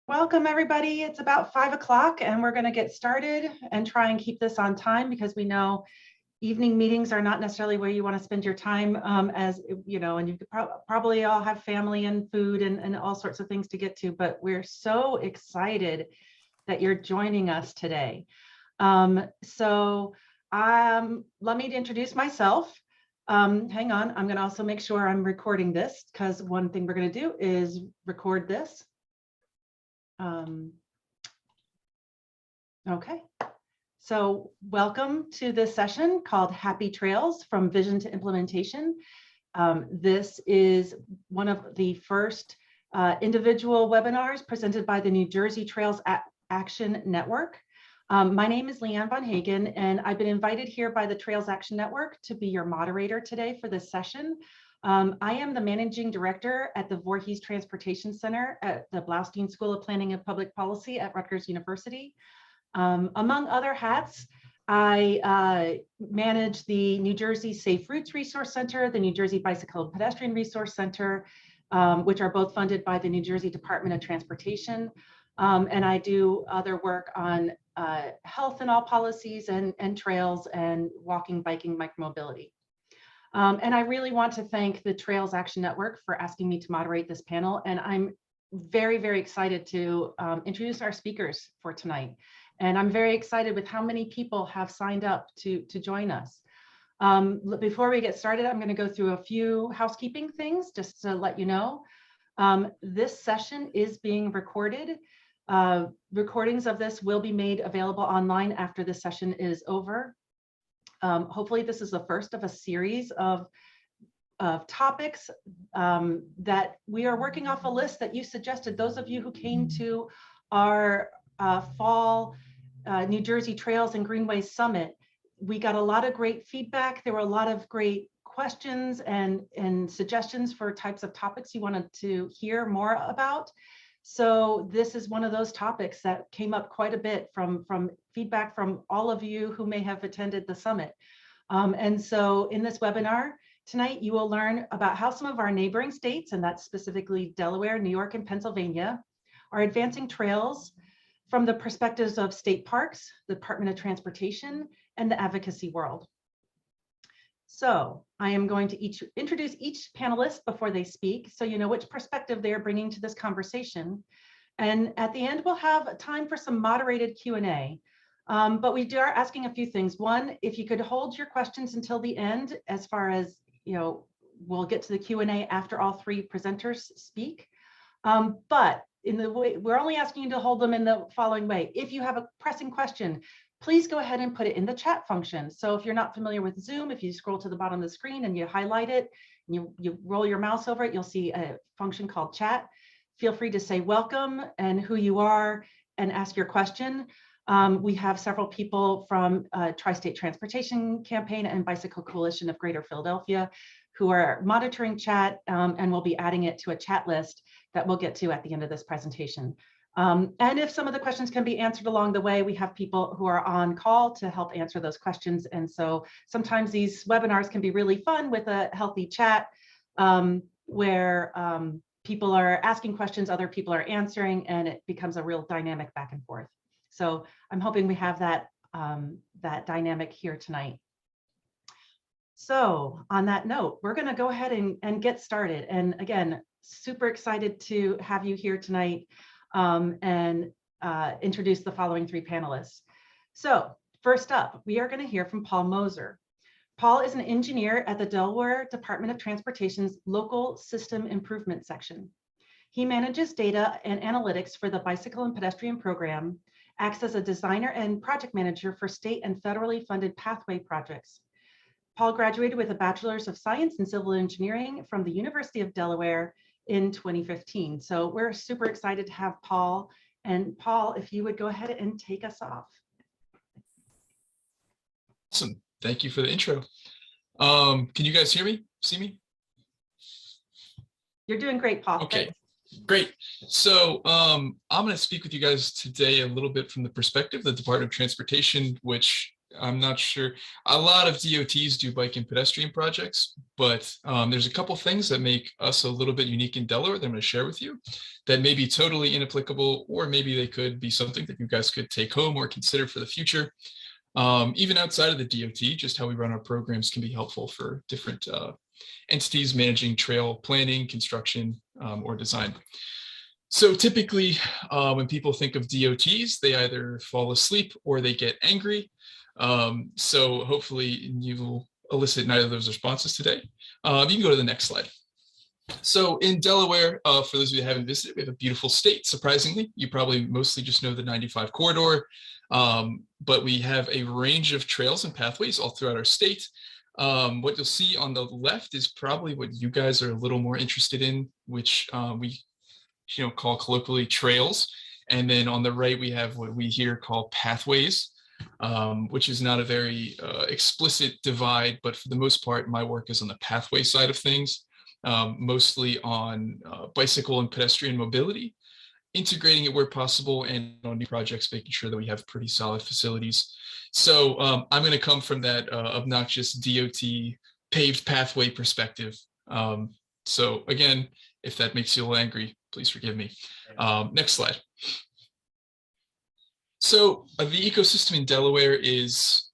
Welcome, everybody. It's about 5 o'clock and we're going to get started and try and keep this on time because we know evening meetings are not necessarily where you want to spend your time, as you know, and you could probably all have family and food and all sorts of things to get to, but we're so excited that you're joining us today. Let me introduce myself. Hang on, I'm going to also make sure I'm recording this because one thing we're going to do is record this. Okay, so welcome to this session called Happy Trails from Vision to Implementation. This is one of the first individual webinars presented by the New Jersey Trails Action Network. My name is Leigh Ann Von Hagen, and I've been invited here by the Trails Action Network to be your moderator today for this session. I am the managing director at the Voorhees Transportation Center at the Blaustein School of Planning and Public Policy at Rutgers University. Among other hats, I manage the New Jersey Safe Routes Resource Center, the New Jersey Bicycle and Pedestrian Resource Center, which are both funded by the New Jersey Department of Transportation. And I do other work on health and all policies and trails and walking, biking, micromobility. And I really want to thank the Trails Action Network for asking me to moderate this panel. And I'm very, very excited to introduce our speakers for tonight. And I'm very excited with how many people have signed up to join us. Before we get started, I'm going to go through a few housekeeping things just to let you know. This session is being recorded. Recordings of this will be made available online after this session is over. Hopefully this is the first of a series of topics that we are working off a list that you suggested. Those of you who came to our fall New Jersey Trails and Greenway Summit, we got a lot of great feedback. There were a lot of great questions and suggestions for types of topics you wanted to hear more about. So this is one of those topics that came up quite a bit from feedback from all of you who may have attended the summit. And so in this webinar tonight, you will learn about how some of our neighboring states, and that's specifically Delaware, New York, and Pennsylvania, are advancing trails from the perspectives of state parks, the Department of Transportation, and the advocacy world. So I am going to introduce each panelist before they speak, so you know which perspective they are bringing to this conversation. And at the end, we'll have time for some moderated Q&A. But we are asking a few things. One, if you could hold your questions until the end, as far as, you know, we'll get to the Q&A after all three presenters speak. But in the way, we're only asking you to hold them in the following way. If you have a pressing question, please go ahead and put it in the chat function. So if you're not familiar with Zoom, if you scroll to the bottom of the screen and you highlight it, and you roll your mouse over it, you'll see a function called chat. Feel free to say welcome and who you are and ask your question. We have several people from Tri-State Transportation Campaign and Bicycle Coalition of Greater Philadelphia who are monitoring chat, and we'll be adding it to a chat list that we'll get to at the end of this presentation. And if some of the questions can be answered along the way, we have people who are on call to help answer those questions. And so sometimes these webinars can be really fun with a healthy chat where people are asking questions, other people are answering, and it becomes a real dynamic back and forth. So I'm hoping we have that, that dynamic here tonight. So on that note, we're going to go ahead and get started. And again, super excited to have you here tonight. And introduce the following three panelists. So first up, we are going to hear from Paul Moser. Paul is an engineer at the Delaware Department of Transportation's Local System Improvement Section. He manages data and analytics for the Bicycle and Pedestrian Program, acts as a designer and project manager for state and federally funded pathway projects. Paul graduated with a Bachelor's of Science in Civil Engineering from the University of Delaware in 2015. So we're super excited to have Paul. And Paul, if you would go ahead and take us off. Awesome. Thank you for the intro. Can you guys hear me? See me? You're doing great, Paul. Okay, Thanks. great. So I'm going to speak with you guys today a little bit from the perspective of the Department of Transportation, which I'm not sure. A lot of DOTs do bike and pedestrian projects, but there's a couple things that make us a little bit unique in Delaware that I'm going to share with you that may be totally inapplicable, or maybe they could be something that you guys could take home or consider for the future. Even outside of the DOT, just how we run our programs can be helpful for different entities managing trail planning, construction, or design. So typically, when people think of DOTs, they either fall asleep or they get angry. So hopefully you will elicit neither of those responses today. You can go to the next slide. So in Delaware, for those of you who haven't visited, we have a beautiful state, surprisingly. You probably mostly just know the 95 corridor, but we have a range of trails and pathways all throughout our state. What you'll see on the left is probably what you guys are a little more interested in, which we call colloquially trails. And then on the right, we have what we here call pathways, which is not a very explicit divide, but for the most part, my work is on the pathway side of things, mostly on bicycle and pedestrian mobility, integrating it where possible, and on new projects, making sure that we have pretty solid facilities. So I'm going to come from that obnoxious DOT paved pathway perspective. So again, if that makes you a little angry, please forgive me. Next slide. So the ecosystem in Delaware is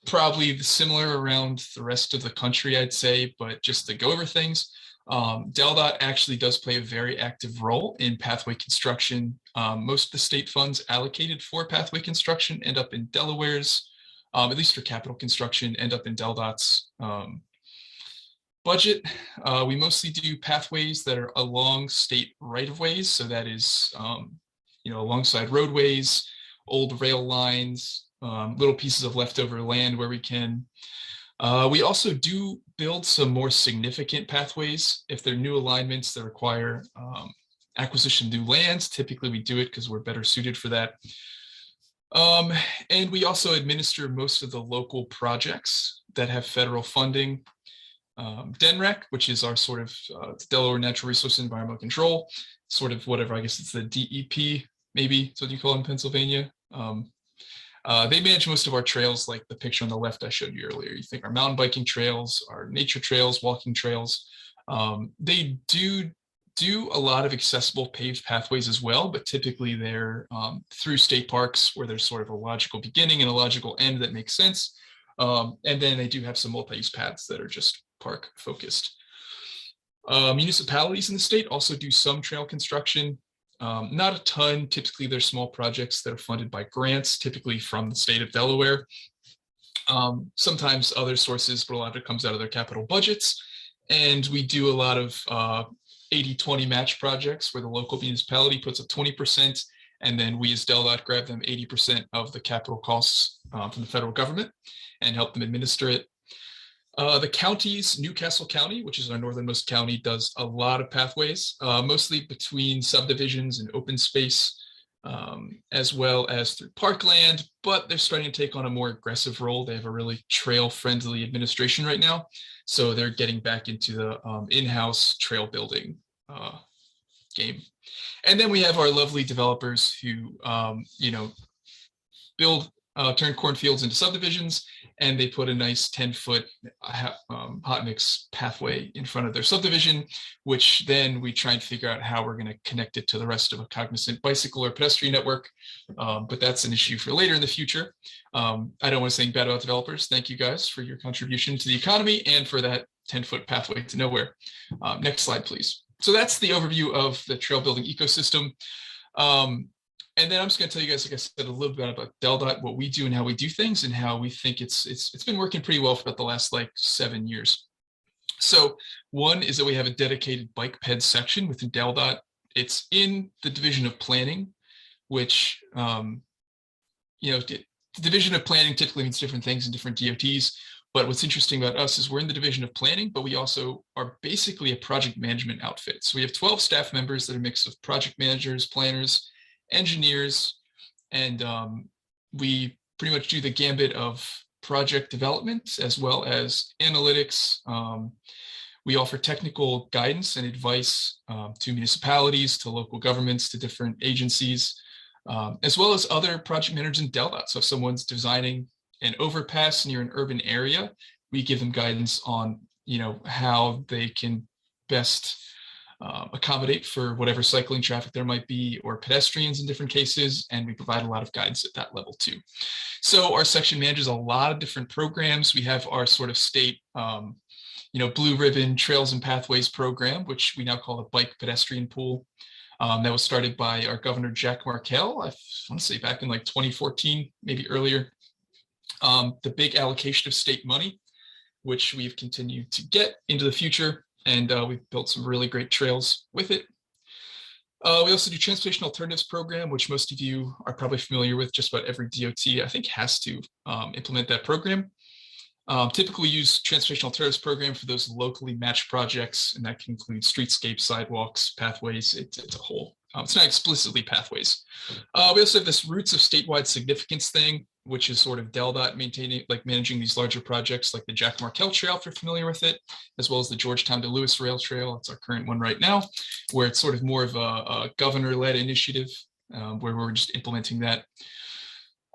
probably similar around the rest of the country, I'd say, but just to go over things, DelDOT actually does play a very active role in pathway construction. Most of the state funds allocated for pathway construction end up in Delaware's, at least for capital construction, end up in DelDOT's budget. We mostly do pathways that are along state right-of-ways, so that is alongside roadways, old rail lines, little pieces of leftover land where we can. We also do build some more significant pathways. If they're new alignments that require acquisition of new lands, typically we do it because we're better suited for that. And we also administer most of the local projects that have federal funding. DNREC, which is our sort of Delaware Natural Resources Environmental Control, sort of whatever, I guess it's the DEP, maybe, that's what you call it in Pennsylvania. They manage most of our trails, like the picture on the left I showed you earlier. You think our mountain biking trails, our nature trails, walking trails. They do a lot of accessible paved pathways as well, but typically they're through state parks where there's sort of a logical beginning and a logical end that makes sense. And then they do have some multi-use paths that are just park focused. Municipalities in the state also do some trail construction. Not a ton. Typically, they're small projects that are funded by grants, typically from the state of Delaware. Sometimes other sources, but a lot of it comes out of their capital budgets. And we do a lot of 80-20 match projects where the local municipality puts up 20%, and then we as DelDOT grab them 80% of the capital costs from the federal government and help them administer it. The counties, Newcastle County, which is our northernmost county, does a lot of pathways, mostly between subdivisions and open space, as well as through parkland, but they're starting to take on a more aggressive role. They have a really trail-friendly administration right now, so they're getting back into the in-house trail building game. And then we have our lovely developers who, turn cornfields into subdivisions, and they put a nice 10-foot hot mix pathway in front of their subdivision, which then we try and figure out how we're going to connect it to the rest of a cognizant bicycle or pedestrian network. But that's an issue for later in the future. I don't want to say bad about developers. Thank you guys for your contribution to the economy and for that 10-foot pathway to nowhere. Next slide, please. So that's the overview of the trail building ecosystem. And then I'm just going to tell you guys, like I said, a little bit about DelDOT, what we do and how we do things, and how we think it's been working pretty well for about the last 7 years. So one is that we have a dedicated bike ped section within DelDOT. It's in the division of planning, which the division of planning typically means different things in different DOTs. But what's interesting about us is we're in the division of planning, but we also are basically a project management outfit. So we have 12 staff members that are a mix of project managers, planners, engineers, and we pretty much do the gambit of project development as well as analytics. We offer technical guidance and advice to municipalities, to local governments, to different agencies. as well as other project managers in DelDOT. So if someone's designing an overpass near an urban area, we give them guidance on, how they can best accommodate for whatever cycling traffic there might be, or pedestrians in different cases, and we provide a lot of guidance at that level too. So our section manages a lot of different programs. We have our sort of state, blue ribbon trails and pathways program, which we now call the bike pedestrian pool. That was started by our governor, Jack Markell, I want to say back in like 2014, maybe earlier. The big allocation of state money, which we've continued to get into the future. And we've built some really great trails with it. We also do Transportation Alternatives Program, which most of you are probably familiar with. Just about every DOT, I think, has to implement that program. Typically, we use Transportation Alternatives Program for those locally matched projects, and that can include streetscapes, sidewalks, pathways. It's a whole. It's not explicitly pathways. We also have this Roots of Statewide Significance thing, which is sort of DelDOT managing these larger projects like the Jack Markell Trail, if you're familiar with it, as well as the Georgetown to Lewis Rail Trail. It's our current one right now, where it's sort of more of a governor-led initiative where we're just implementing that.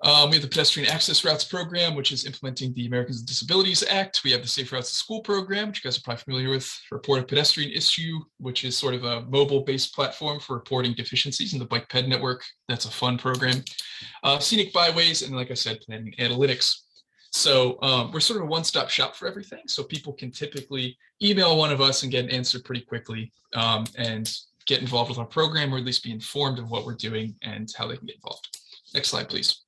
We have the Pedestrian Access Routes Program, which is implementing the Americans with Disabilities Act. We have the Safe Routes to School Program, which you guys are probably familiar with, Report a Pedestrian Issue, which is sort of a mobile-based platform for reporting deficiencies in the bike ped network. That's a fun program. Scenic Byways, and like I said, planning analytics. So we're sort of a one-stop shop for everything. So people can typically email one of us and get an answer pretty quickly and get involved with our program, or at least be informed of what we're doing and how they can get involved. Next slide, please.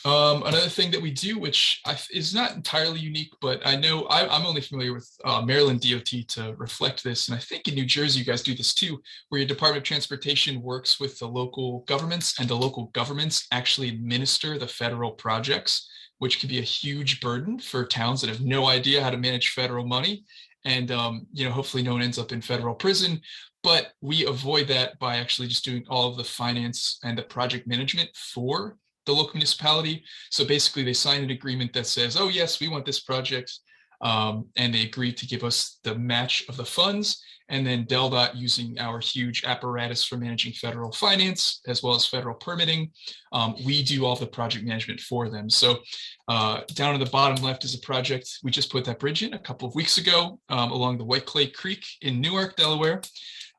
Another thing that we do, which is not entirely unique, but I know I'm only familiar with Maryland DOT to reflect this. And I think in New Jersey, you guys do this too, where your Department of Transportation works with the local governments, and the local governments actually administer the federal projects, which can be a huge burden for towns that have no idea how to manage federal money. And, hopefully no one ends up in federal prison. But we avoid that by actually just doing all of the finance and the project management for the local municipality. So basically they sign an agreement that says, oh yes, we want this project. And they agree to give us the match of the funds. And then DelDOT, using our huge apparatus for managing federal finance, as well as federal permitting, we do all the project management for them. So down at the bottom left is a project. We just put that bridge in a couple of weeks ago along the White Clay Creek in Newark, Delaware.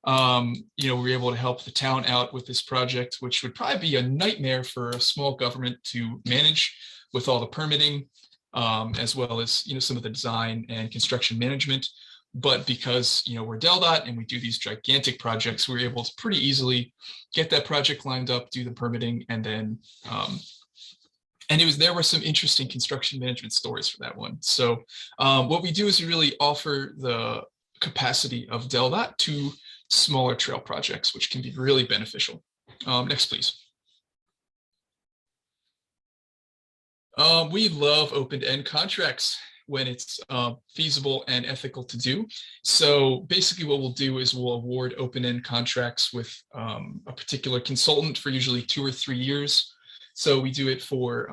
We were able to help the town out with this project, which would probably be a nightmare for a small government to manage with all the permitting, as well as, some of the design and construction management. But because, we're DelDOT and we do these gigantic projects, we were able to pretty easily get that project lined up, do the permitting, and then, there were some interesting construction management stories for that one. So what we do is we really offer the capacity of DelDOT to smaller trail projects, which can be really beneficial. Next, please. We love open-end contracts when it's feasible and ethical to do. So basically what we'll do is we'll award open-end contracts with a particular consultant for usually 2 or 3 years. So we do it for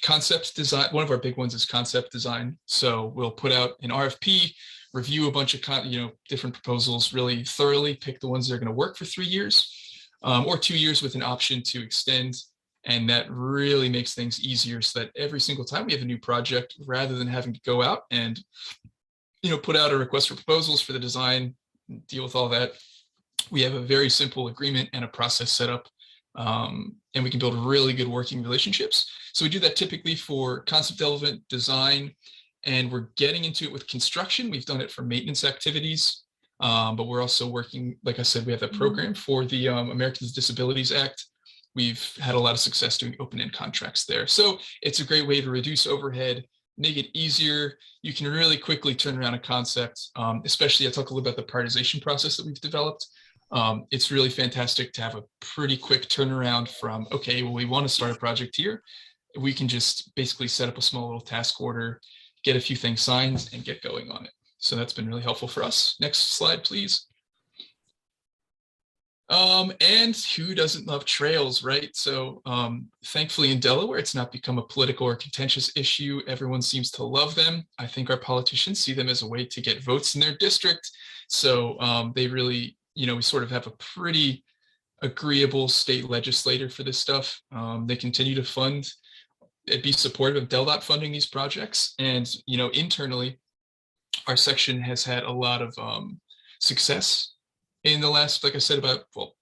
concept design. One of our big ones is concept design. So we'll put out an RFP, review a bunch of different proposals really thoroughly, pick the ones that are going to work for 3 years or 2 years with an option to extend. And that really makes things easier, so that every single time we have a new project, rather than having to go out and put out a request for proposals for the design, deal with all that, we have a very simple agreement and a process set up, and we can build really good working relationships. So we do that typically for concept development, design, and we're getting into it with construction. We've done it for maintenance activities, but we're also working, like I said, we have that program for the Americans with Disabilities Act. We've had a lot of success doing open-end contracts there. So it's a great way to reduce overhead, make it easier. You can really quickly turn around a concept, especially I talk a little about the prioritization process that we've developed. It's really fantastic to have a pretty quick turnaround from, okay, well, we want to start a project here. We can just basically set up a small little task order, get a few things signed, and get going on it. So that's been really helpful for us. Next slide, please. And who doesn't love trails, right? So thankfully in Delaware, it's not become a political or contentious issue. Everyone seems to love them. I think our politicians see them as a way to get votes in their district. So they really, we sort of have a pretty agreeable state legislator for this stuff. They continue to fund and be supportive of DelDOT funding these projects. And, internally, our section has had a lot of success in the last, like I said,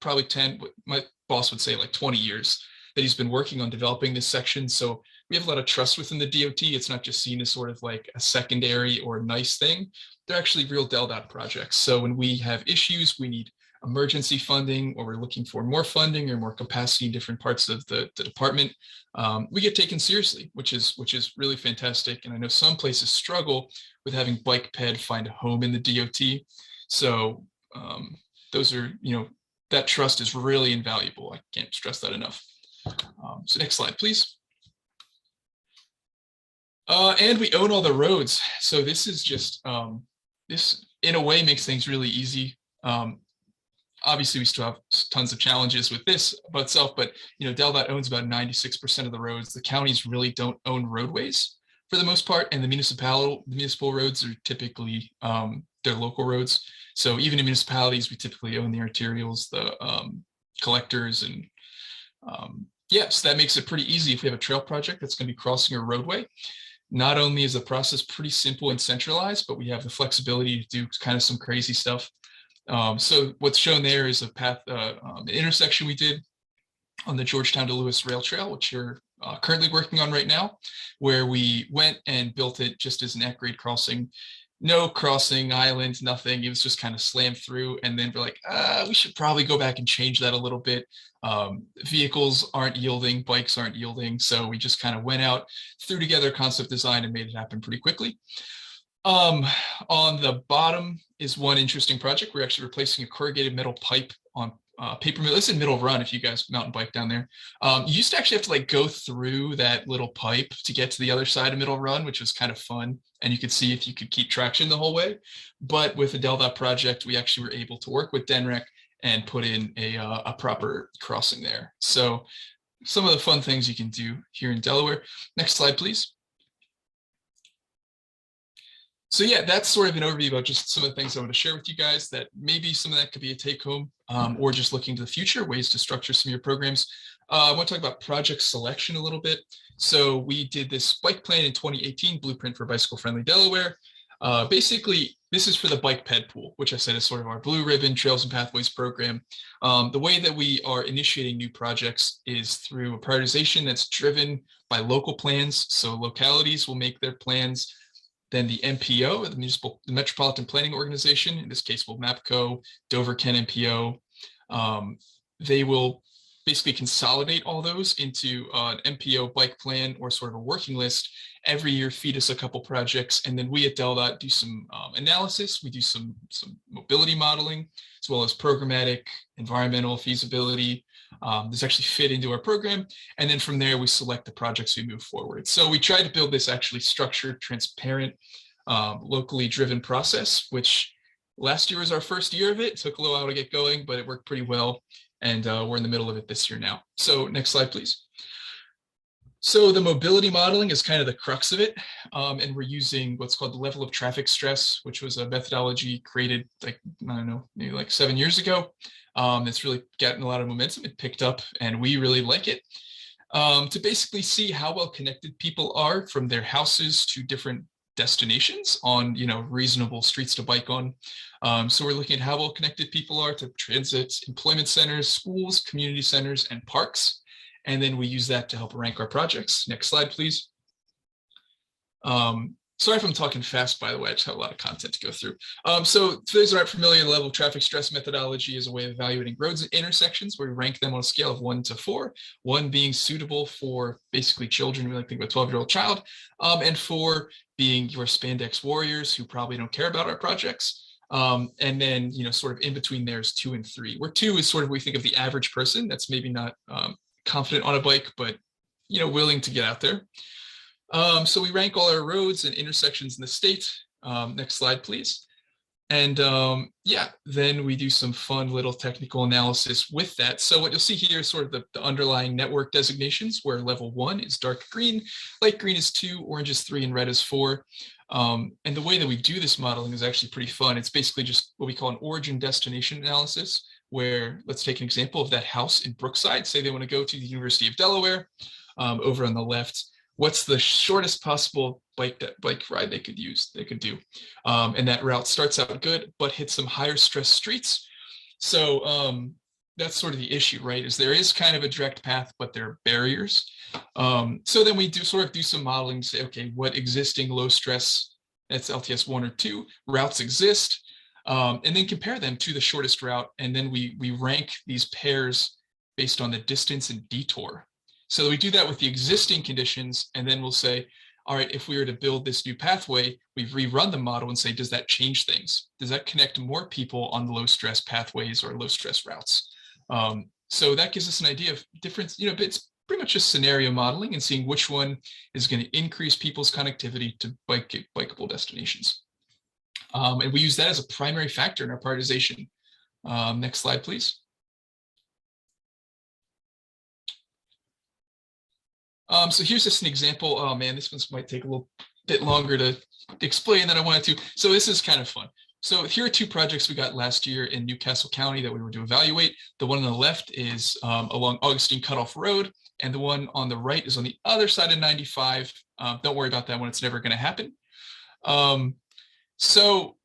probably 10, my boss would say like 20 years that he's been working on developing this section. So we have a lot of trust within the DOT. It's not just seen as sort of like a secondary or nice thing. They're actually real DelDOT projects. So when we have issues, we need emergency funding, or we're looking for more funding or more capacity in different parts of the department, we get taken seriously, which is really fantastic. And I know some places struggle with having bike ped find a home in the DOT. So those are, that trust is really invaluable. I can't stress that enough. So next slide, please. And we own all the roads. So this is just, this in a way makes things really easy. Obviously, we still have tons of challenges with this by itself, but DelDOT owns about 96% of the roads. The counties really don't own roadways for the most part, and the municipal roads are typically their local roads. So even in municipalities, we typically own the arterials, the collectors, and so that makes it pretty easy if we have a trail project that's going to be crossing a roadway. Not only is the process pretty simple and centralized, but we have the flexibility to do kind of some crazy stuff. So what's shown there is a path, an intersection we did on the Georgetown to Lewis Rail Trail, which you're currently working on right now, where we went and built it just as an at-grade crossing. No crossing island, nothing. It was just kind of slammed through. And then we're like, we should probably go back and change that a little bit. Vehicles aren't yielding, bikes aren't yielding. So we just kind of went out, threw together concept design, and made it happen pretty quickly. On the bottom is one interesting project. We're actually replacing a corrugated metal pipe on paper mill. It's in Middle Run if you guys mountain bike down there. You used to actually have to like go through that little pipe to get to the other side of Middle Run, which was kind of fun. And you could see if you could keep traction the whole way. But with the DelDOT project, we actually were able to work with DENREC and put in a proper crossing there. So some of the fun things you can do here in Delaware. Next slide, please. So yeah, that's sort of an overview about just some of the things I want to share with you guys, that maybe some of that could be a take home, or just looking to the future, ways to structure some of your programs. I want to talk about project selection a little bit. So we did this bike plan in 2018, Blueprint for Bicycle Friendly Delaware. Basically, this is for the bike ped pool, which I said is sort of our blue ribbon Trails and Pathways program. The way that we are initiating new projects is through a prioritization that's driven by local plans. So localities will make their plans. Then the MPO, the Metropolitan Planning Organization, in this case, will MAPCO, Dover Ken MPO. They will basically consolidate all those into an MPO bike plan or sort of a working list. Every year, feed us a couple projects, and then we at DelDOT do some analysis. We do some mobility modeling, as well as programmatic, environmental feasibility. This actually fit into our program. And then from there, we select the projects we move forward. So we tried to build this actually structured, transparent, locally driven process, which last year was our first year of it. It took a little while to get going, but it worked pretty well. And we're in the middle of it this year now. So next slide, please. So the mobility modeling is kind of the crux of it. And we're using what's called the level of traffic stress, which was a methodology created like, I don't know, maybe like 7 years ago. It's really gotten a lot of momentum. It picked up and we really like it. To basically see how well connected people are from their houses to different destinations on, reasonable streets to bike on. So we're looking at how well connected people are to transit, employment centers, schools, community centers, and parks. And then we use that to help rank our projects. Next slide, please. Sorry if I'm talking fast, by the way, I just have a lot of content to go through. So for those that aren't familiar, the level of traffic stress methodology is a way of evaluating roads and intersections where we rank them on a scale of 1 to 4, 1 being suitable for basically children, we like to think of a 12-year-old child, and 4 being your spandex warriors who probably don't care about our projects. And then, sort of in between there's 2 and 3, where 2 is sort of, we think of the average person that's maybe not confident on a bike, but, willing to get out there. So we rank all our roads and intersections in the state. Next slide, please. And then we do some fun little technical analysis with that. So what you'll see here is sort of the underlying network designations, where level 1 is dark green, light green is 2, orange is 3, and red is 4. And the way that we do this modeling is actually pretty fun. It's basically just what we call an origin destination analysis, where, let's take an example of that house in Brookside. Say they want to go to the University of Delaware, over on the left. What's the shortest possible bike ride they could do? And that route starts out good, but hits some higher stress streets. So that's sort of the issue, right? Is there is kind of a direct path, but there are barriers. So then we do some modeling to say, okay, what existing low stress, that's LTS 1 or 2 routes exist, and then compare them to the shortest route. And then we rank these pairs based on the distance and detour. So we do that with the existing conditions, and then we'll say, all right, if we were to build this new pathway, we rerun the model and say, does that change things? Does that connect more people on the low stress pathways or low stress routes? So that gives us an idea of different, it's pretty much just scenario modeling and seeing which one is going to increase people's connectivity to bikeable destinations. And we use that as a primary factor in our prioritization. Next slide, please. So here's just an example. Oh man, this one might take a little bit longer to explain than I wanted to. So this is kind of fun. So here are 2 projects we got last year in Newcastle County that we were to evaluate. The one on the left is along Augustine Cutoff Road, and the one on the right is on the other side of 95. Don't worry about that one, it's never going to happen. So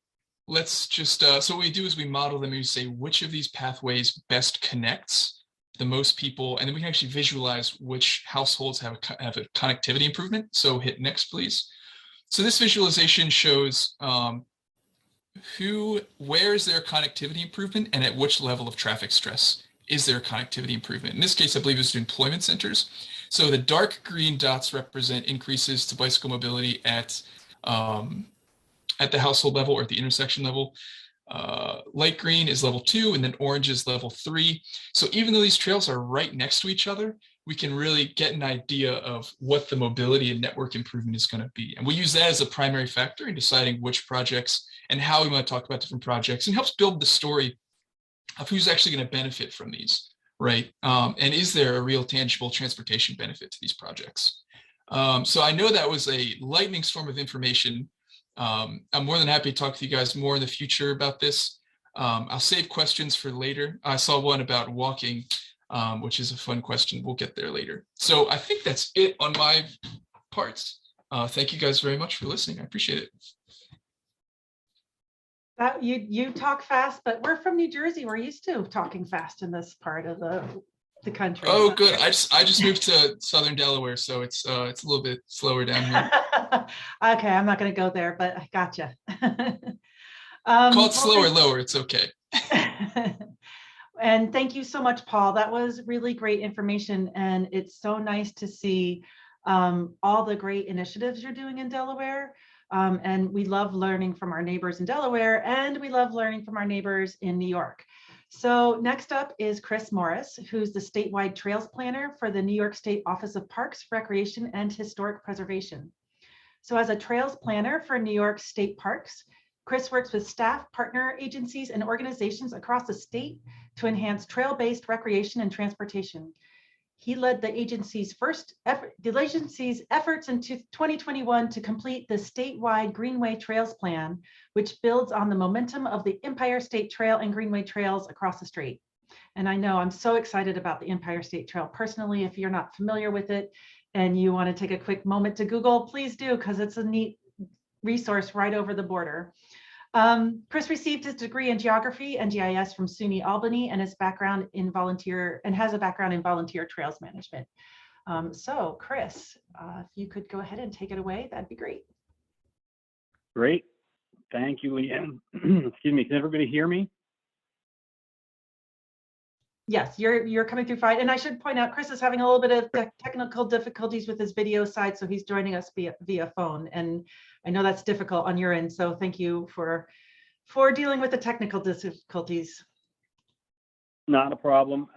let's just, so what we do is we model them and we say which of these pathways best connects the most people, and then we can actually visualize which households have a connectivity improvement. So hit next, please. So this visualization shows where is there connectivity improvement and at which level of traffic stress is there connectivity improvement. In this case, I believe it's employment centers. So the dark green dots represent increases to bicycle mobility at the household level or at the intersection level. Light green is level 2, and then orange is level 3. So even though these trails are right next to each other, we can really get an idea of what the mobility and network improvement is going to be. And we use that as a primary factor in deciding which projects and how we want to talk about different projects, and helps build the story of who's actually going to benefit from these, right? And is there a real tangible transportation benefit to these projects? So I know that was a lightning storm of information. I'm more than happy to talk to you guys more in the future about this. I'll save questions for later. I saw one about walking, which is a fun question. We'll get there later. So I think that's it on my parts. Thank you guys very much for listening. I appreciate it. You talk fast, but we're from New Jersey. We're used to talking fast in this part of the country. Oh, good. I just moved to Southern Delaware, so it's a little bit slower down here. Okay, I'm not going to go there, but I gotcha. Call it slow or lower. It's okay. And thank you so much, Paul. That was really great information, and it's so nice to see all the great initiatives you're doing in Delaware. And we love learning from our neighbors in Delaware, and we love learning from our neighbors in New York. So next up is Chris Morris, who's the statewide trails planner for the New York State Office of Parks, Recreation, and Historic Preservation. So as a trails planner for New York State Parks, Chris works with staff, partner agencies, and organizations across the state to enhance trail-based recreation and transportation. He led the agency's efforts in 2021 to complete the statewide Greenway Trails Plan, which builds on the momentum of the Empire State Trail and Greenway Trails across the state. And I know I'm so excited about the Empire State Trail personally. If you're not familiar with it and you want to take a quick moment to Google, please do, because it's a neat resource right over the border. Chris received his degree in geography and GIS from SUNY Albany, and has a background in volunteer trails management. So Chris, if you could go ahead and take it away, that'd be great. Great. Thank you, Leigh Ann. Excuse me, can everybody hear me? Yes, you're coming through fine. And I should point out, Chris is having a little bit of technical difficulties with his video side, so he's joining us via phone. And I know that's difficult on your end, so thank you for dealing with the technical difficulties. Not a problem.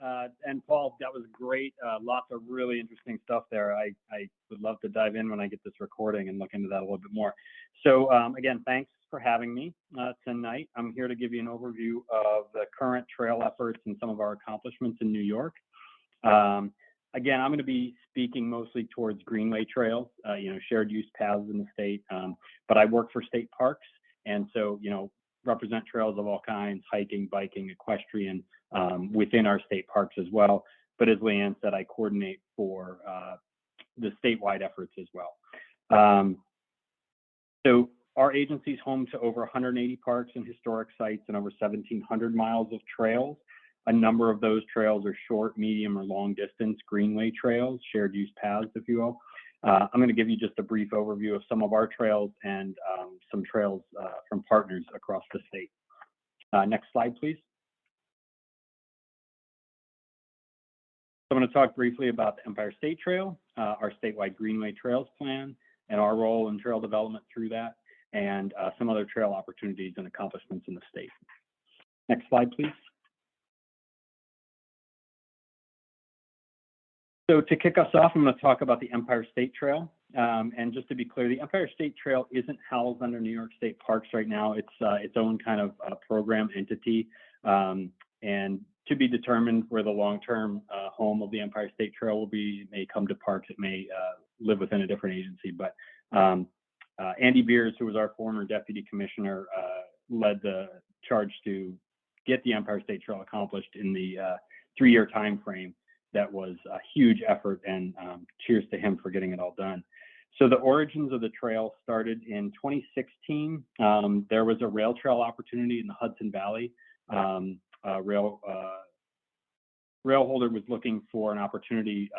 And Paul, that was great. Lots of really interesting stuff there. I would love to dive in when I get this recording and look into that a little bit more. So again, thanks for having me tonight. I'm here to give you an overview of the current trail efforts and some of our accomplishments in New York. Again, I'm going to be speaking mostly towards Greenway trails, shared use paths in the state. But I work for state parks, and so represent trails of all kinds: hiking, biking, equestrian, within our state parks as well. But as Leigh Ann said, I coordinate for the statewide efforts as well. So our agency is home to over 180 parks and historic sites and over 1,700 miles of trails. A number of those trails are short, medium, or long distance Greenway trails, shared use paths, if you will. I'm going to give you just a brief overview of some of our trails and some trails from partners across the state. Next slide, please. So I'm going to talk briefly about the Empire State Trail, our statewide Greenway Trails plan, and our role in trail development through that, and some other trail opportunities and accomplishments in the state. Next slide, please. So to kick us off, I'm going to talk about the Empire State Trail. And just to be clear, the Empire State Trail isn't housed under New York State Parks right now. It's its own kind of program entity, and to be determined where the long-term home of the Empire State Trail will be. It may come to parks. It may live within a different agency. But Andy Beers, who was our former deputy commissioner, led the charge to get the Empire State Trail accomplished in the 3-year time frame. That was a huge effort, and cheers to him for getting it all done. So the origins of the trail started in 2016. There was a rail trail opportunity in the Hudson Valley. Rail holder was looking for an opportunity.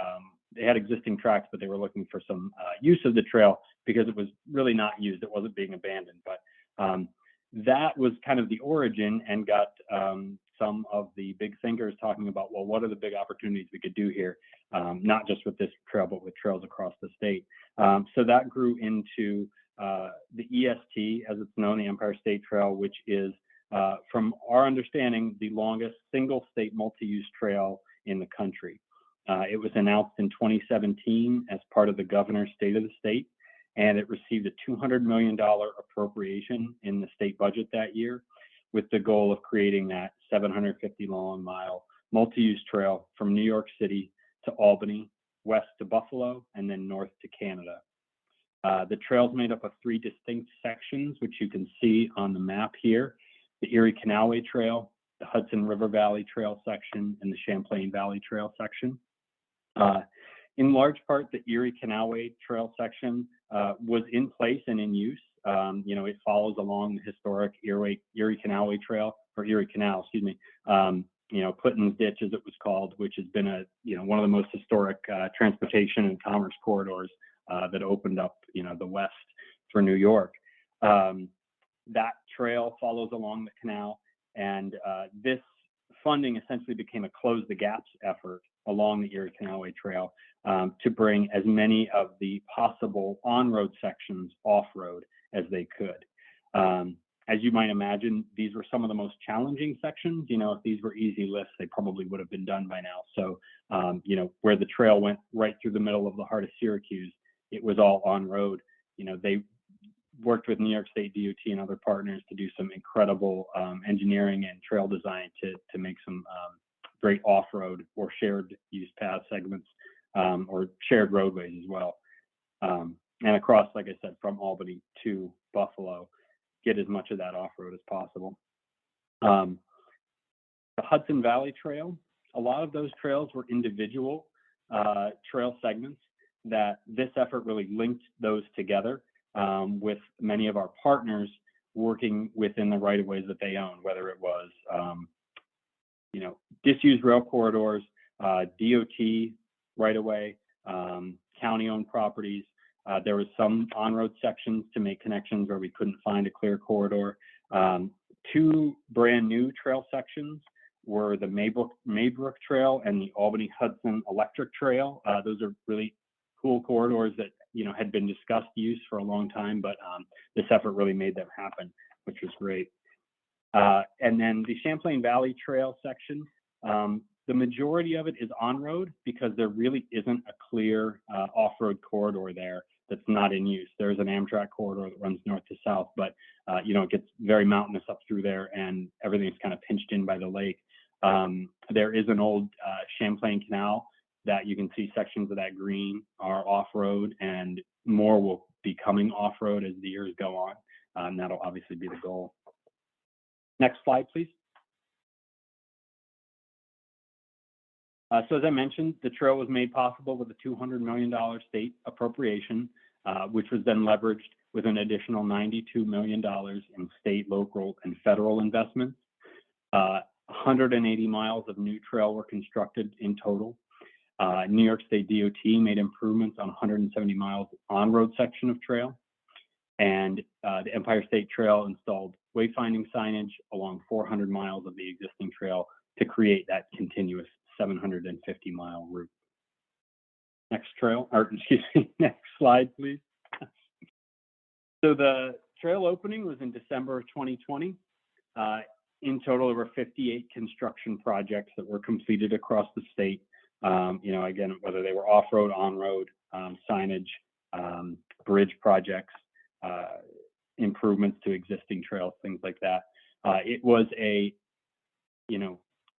They had existing tracks, but they were looking for some use of the trail because it was really not used. It wasn't being abandoned, but that was kind of the origin, and got some of the big thinkers talking about, well, what are the big opportunities we could do here, not just with this trail, but with trails across the state. So that grew into the EST, as it's known, the Empire State Trail, which is, from our understanding, the longest single state multi-use trail in the country. It was announced in 2017 as part of the governor's State of the State, and it received a $200 million appropriation in the state budget that year, with the goal of creating that 750 long mile multi-use trail from New York City to Albany, west to Buffalo, and then north to Canada. The trail is made up of 3 distinct sections, which you can see on the map here: the Erie Canalway Trail, the Hudson River Valley Trail section, and the Champlain Valley Trail section. In large part, the Erie Canalway Trail section was in place and in use. It follows along the historic Erie Canalway Trail, or Erie Canal, excuse me. Clinton's Ditch, as it was called, which has been one of the most historic transportation and commerce corridors that opened up, the West for New York. That trail follows along the canal, and this funding essentially became a Close the Gaps effort along the Erie Canalway Trail to bring as many of the possible on-road sections off-road as they could. As you might imagine, these were some of the most challenging sections. If these were easy lifts, they probably would have been done by now. So, where the trail went right through the middle of the heart of Syracuse, it was all on-road. They worked with New York State DOT and other partners to do some incredible engineering and trail design to make some great off-road or shared use path segments, or shared roadways as well. And across, like I said, from Albany to Buffalo, get as much of that off-road as possible. The Hudson Valley Trail, a lot of those trails were individual trail segments that this effort really linked those together, with many of our partners working within the right-of-ways that they own, whether it was, disused rail corridors, DOT right-of-way, county-owned properties. There was some on-road sections to make connections where we couldn't find a clear corridor. 2 brand new trail sections were the Maverick Trail and the Albany Hudson Electric Trail. Those are really cool corridors that had been discussed use for a long time, but this effort really made them happen, which was great. And then the Champlain Valley Trail section, the majority of it is on-road because there really isn't a clear off-road corridor there that's not in use. There's an Amtrak corridor that runs north to south, but it gets very mountainous up through there, and everything's kind of pinched in by the lake. There is an old Champlain Canal that you can see sections of that green are off-road, and more will be coming off-road as the years go on. And that'll obviously be the goal. Next slide, please. So as I mentioned, the trail was made possible with a $200 million state appropriation, which was then leveraged with an additional $92 million in state, local, and federal investments. 180 miles of new trail were constructed in total. New York State DOT made improvements on 170 miles on-road section of trail. And the Empire State Trail installed wayfinding signage along 400 miles of the existing trail to create that continuous 750-mile route. Next slide, please. So the trail opening was in December of 2020. In total, there were 58 construction projects that were completed across the state. Again, whether they were off-road, on-road, signage, bridge projects, improvements to existing trails, things like that. It was a,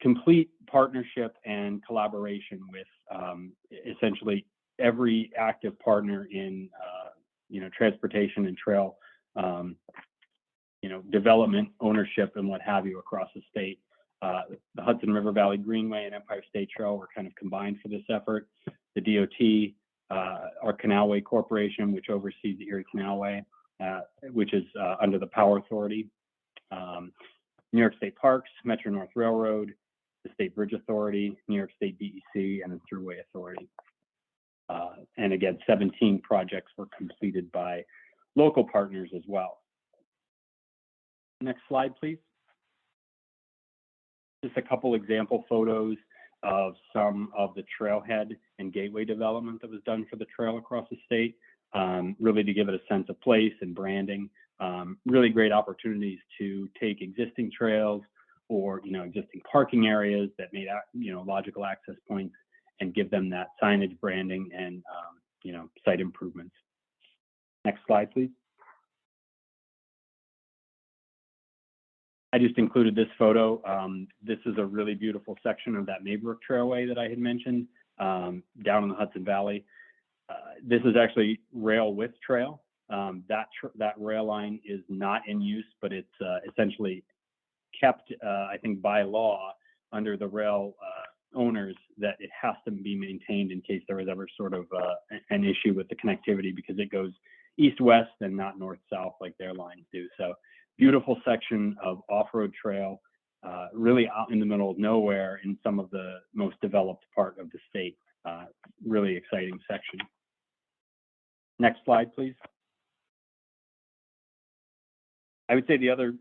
complete partnership and collaboration with essentially every active partner in, transportation and trail, development, ownership, and what have you across the state. The Hudson River Valley Greenway and Empire State Trail were kind of combined for this effort. The DOT, our Canalway Corporation, which oversees the Erie Canalway, which is under the Power Authority, New York State Parks, Metro North Railroad, the State Bridge Authority, New York State DEC, and the Thruway Authority. And again, 17 projects were completed by local partners as well. Next slide, please. Just a couple example photos of some of the trailhead and gateway development that was done for the trail across the state, really to give it a sense of place and branding. Really great opportunities to take existing trails or existing parking areas that made logical access points and give them that signage, branding, and site improvements. Next slide, please. I just included this photo. This is a really beautiful section of that Maverick Trailway that I had mentioned down in the Hudson Valley. This is actually rail with trail. That rail line is not in use, but it's essentially kept, I think, by law under the rail owners that it has to be maintained in case there is ever sort of an issue with the connectivity, because it goes east-west and not north-south like their lines do. So beautiful section of off-road trail, really out in the middle of nowhere in some of the most developed part of the state. Really exciting section. Next slide, please. I would say the other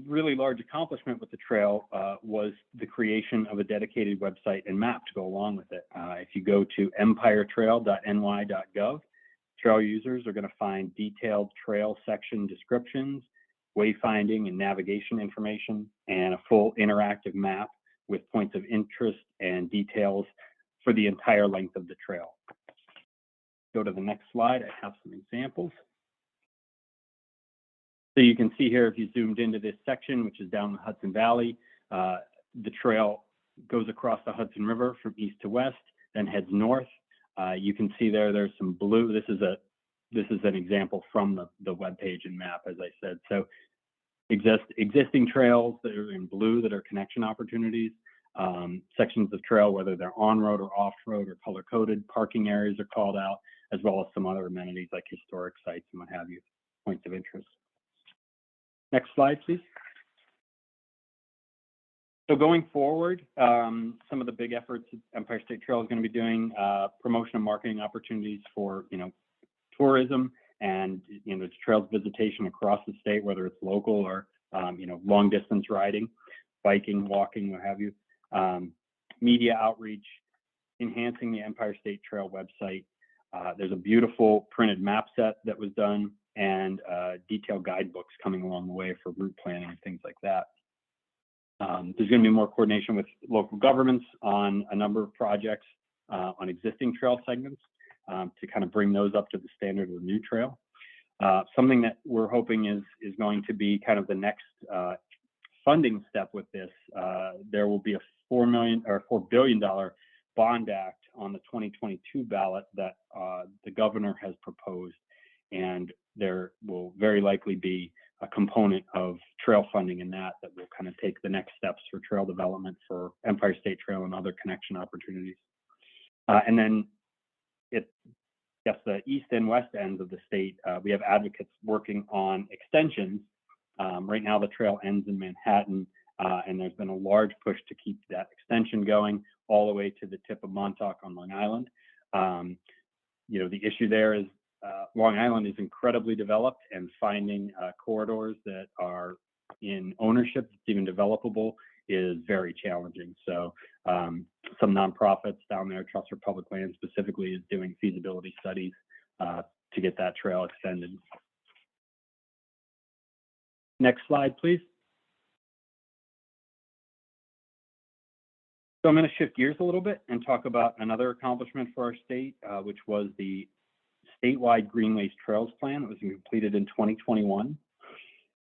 really large accomplishment with the trail was the creation of a dedicated website and map to go along with it. If you go to empiretrail.ny.gov, trail users are going to find detailed trail section descriptions, wayfinding and navigation information, and a full interactive map with points of interest and details for the entire length of the trail. Go to the next slide. I have some examples. So you can see here, if you zoomed into this section, which is down the Hudson Valley, the trail goes across the Hudson River from east to west, then heads north. You can see there's some blue. This is an example from the web page and map, as I said. So existing trails that are in blue that are connection opportunities, sections of trail, whether they're on-road or off-road or color-coded, parking areas are called out, as well as some other amenities like historic sites and what have you, points of interest. Next slide, please. So going forward, some of the big efforts Empire State Trail is going to be doing, promotion and marketing opportunities for, tourism and, trails visitation across the state, whether it's local or, long distance riding, biking, walking, what have you. Media outreach, enhancing the Empire State Trail website. There's a beautiful printed map set that was done, and detailed guidebooks coming along the way for route planning and things like that. There's going to be more coordination with local governments on a number of projects on existing trail segments to kind of bring those up to the standard of the new trail. Something that we're hoping is going to be kind of the next funding step with this. There will be a $4 billion bond act on the 2022 ballot that the governor has proposed, and there will very likely be a component of trail funding in that will kind of take the next steps for trail development for Empire State Trail and other connection opportunities. And then the east and west ends of the state, we have advocates working on extensions. Right now, the trail ends in Manhattan, and there's been a large push to keep that extension going all the way to the tip of Montauk on Long Island. The issue there is Long Island is incredibly developed, and finding corridors that are in ownership that's even developable is very challenging. So some nonprofits down there, Trust for Public Land specifically, is doing feasibility studies to get that trail extended. Next slide, please. So I'm going to shift gears a little bit and talk about another accomplishment for our state, which was the statewide Greenways Trails Plan that was completed in 2021.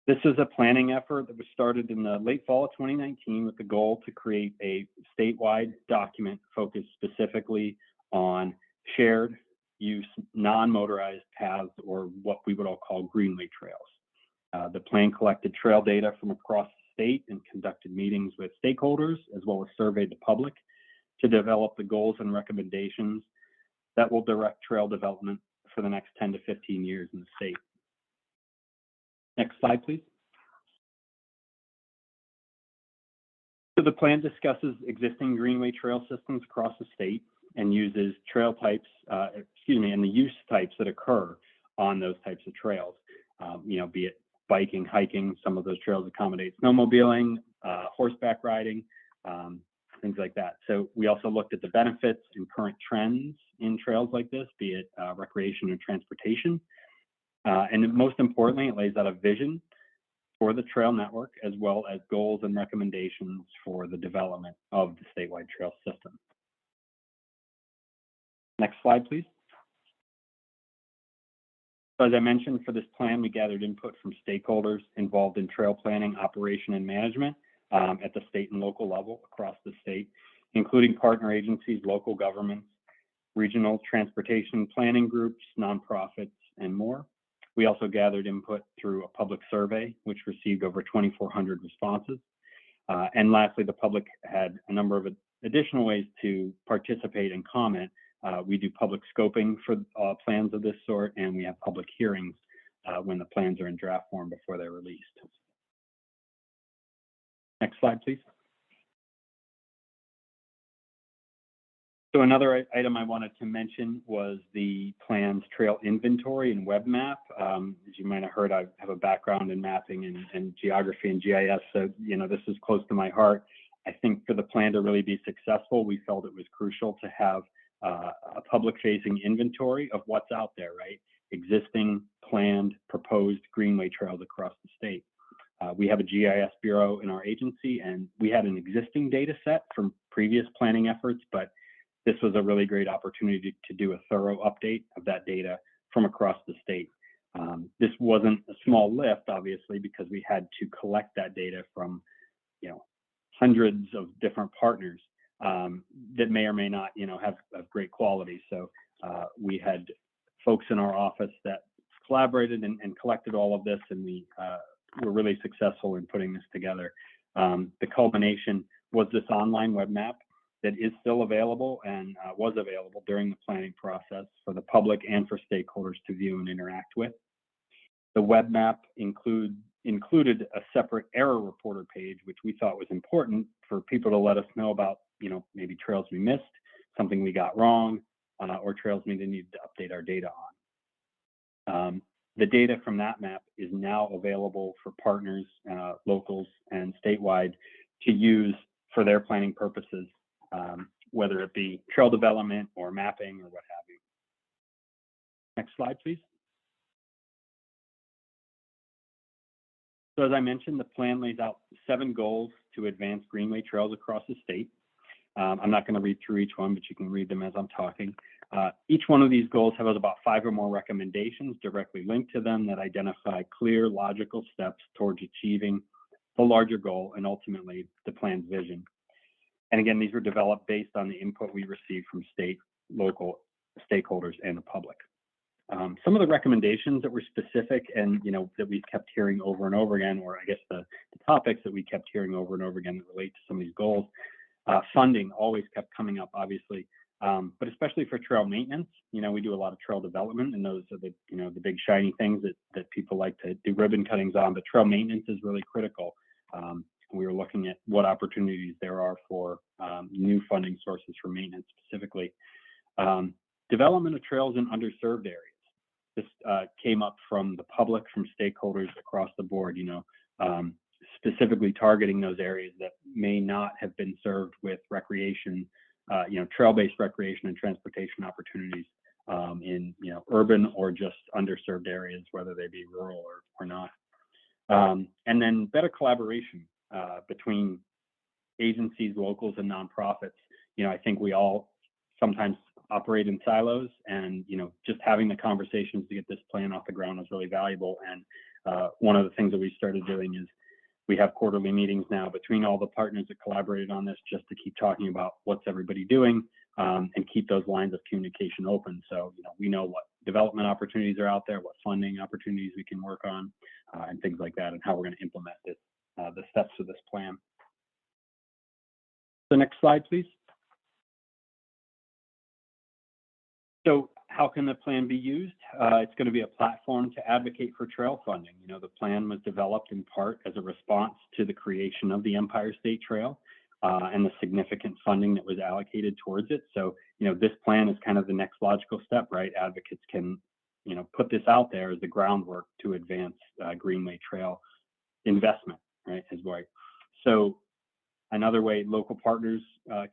This is a planning effort that was started in the late fall of 2019 with the goal to create a statewide document focused specifically on shared use non-motorized paths, or what we would all call Greenway trails. The plan collected trail data from across the state and conducted meetings with stakeholders, as well as surveyed the public to develop the goals and recommendations that will direct trail development for the next 10 to 15 years in the state. Next slide, please. So the plan discusses existing Greenway trail systems across the state and uses trail types, and the use types that occur on those types of trails. Be it biking, hiking, some of those trails accommodate snowmobiling, horseback riding, things like that. So we also looked at the benefits and current trends in trails like this, be it recreation or transportation. And most importantly, it lays out a vision for the trail network, as well as goals and recommendations for the development of the statewide trail system. Next slide, please. So as I mentioned, for this plan, we gathered input from stakeholders involved in trail planning, operation, and management at the state and local level across the state, including partner agencies, local governments, regional transportation planning groups, nonprofits, and more. We also gathered input through a public survey, which received over 2,400 responses. And lastly, the public had a number of additional ways to participate and comment. We do public scoping for plans of this sort, and we have public hearings when the plans are in draft form before they're released. Next slide, please. So another item I wanted to mention was the plan's trail inventory and web map. As you might have heard, I have a background in mapping and geography and GIS, so this is close to my heart. I think for the plan to really be successful, we felt it was crucial to have a public-facing inventory of what's out there, right? Existing, planned, proposed Greenway trails across the state. We have a GIS bureau in our agency, and we had an existing data set from previous planning efforts, but this was a really great opportunity to do a thorough update of that data from across the state. This wasn't a small lift, obviously, because we had to collect that data from, hundreds of different partners that may or may not, have great quality. So we had folks in our office that collaborated and collected all of this, and we were really successful in putting this together. The culmination was this online web map that is still available and was available during the planning process for the public and for stakeholders to view and interact with. The web map included a separate error reporter page, which we thought was important for people to let us know about, maybe trails we missed, something we got wrong, or trails we needed to update our data on. The data from that map is now available for partners, locals, and statewide to use for their planning purposes, whether it be trail development or mapping or what have you. Next slide, please. So as I mentioned, the plan lays out 7 goals to advance Greenway trails across the state. I'm not going to read through each one, but you can read them as I'm talking. Each one of these goals has about 5 or more recommendations directly linked to them that identify clear, logical steps towards achieving the larger goal and ultimately the plan's vision. And again, these were developed based on the input we received from state, local stakeholders, and the public. Some of the recommendations that were specific and, that we kept hearing over and over again, or I guess the topics that we kept hearing over and over again that relate to some of these goals. Funding always kept coming up, obviously, but especially for trail maintenance. We do a lot of trail development, and those are the big shiny things that people like to do ribbon cuttings on, but trail maintenance is really critical. We were looking at what opportunities there are for new funding sources for maintenance specifically. Development of trails in underserved areas. This came up from the public, from stakeholders across the board, specifically targeting those areas that may not have been served with recreation, trail-based recreation and transportation opportunities in, urban or just underserved areas, whether they be rural or not. And then better collaboration between agencies, locals, and nonprofits. I think we all sometimes operate in silos, and just having the conversations to get this plan off the ground was really valuable. And one of the things that we started doing is we have quarterly meetings now between all the partners that collaborated on this, just to keep talking about what's everybody doing, and keep those lines of communication open. So we know what development opportunities are out there, what funding opportunities we can work on, and things like that, and how we're going to implement this, the steps of this plan. The next slide, please. So how can the plan be used? It's going to be a platform to advocate for trail funding. The plan was developed in part as a response to the creation of the Empire State Trail and the significant funding that was allocated towards it. So, this plan is kind of the next logical step, right? Advocates can, put this out there as the groundwork to advance Greenway Trail investment, right? So another way local partners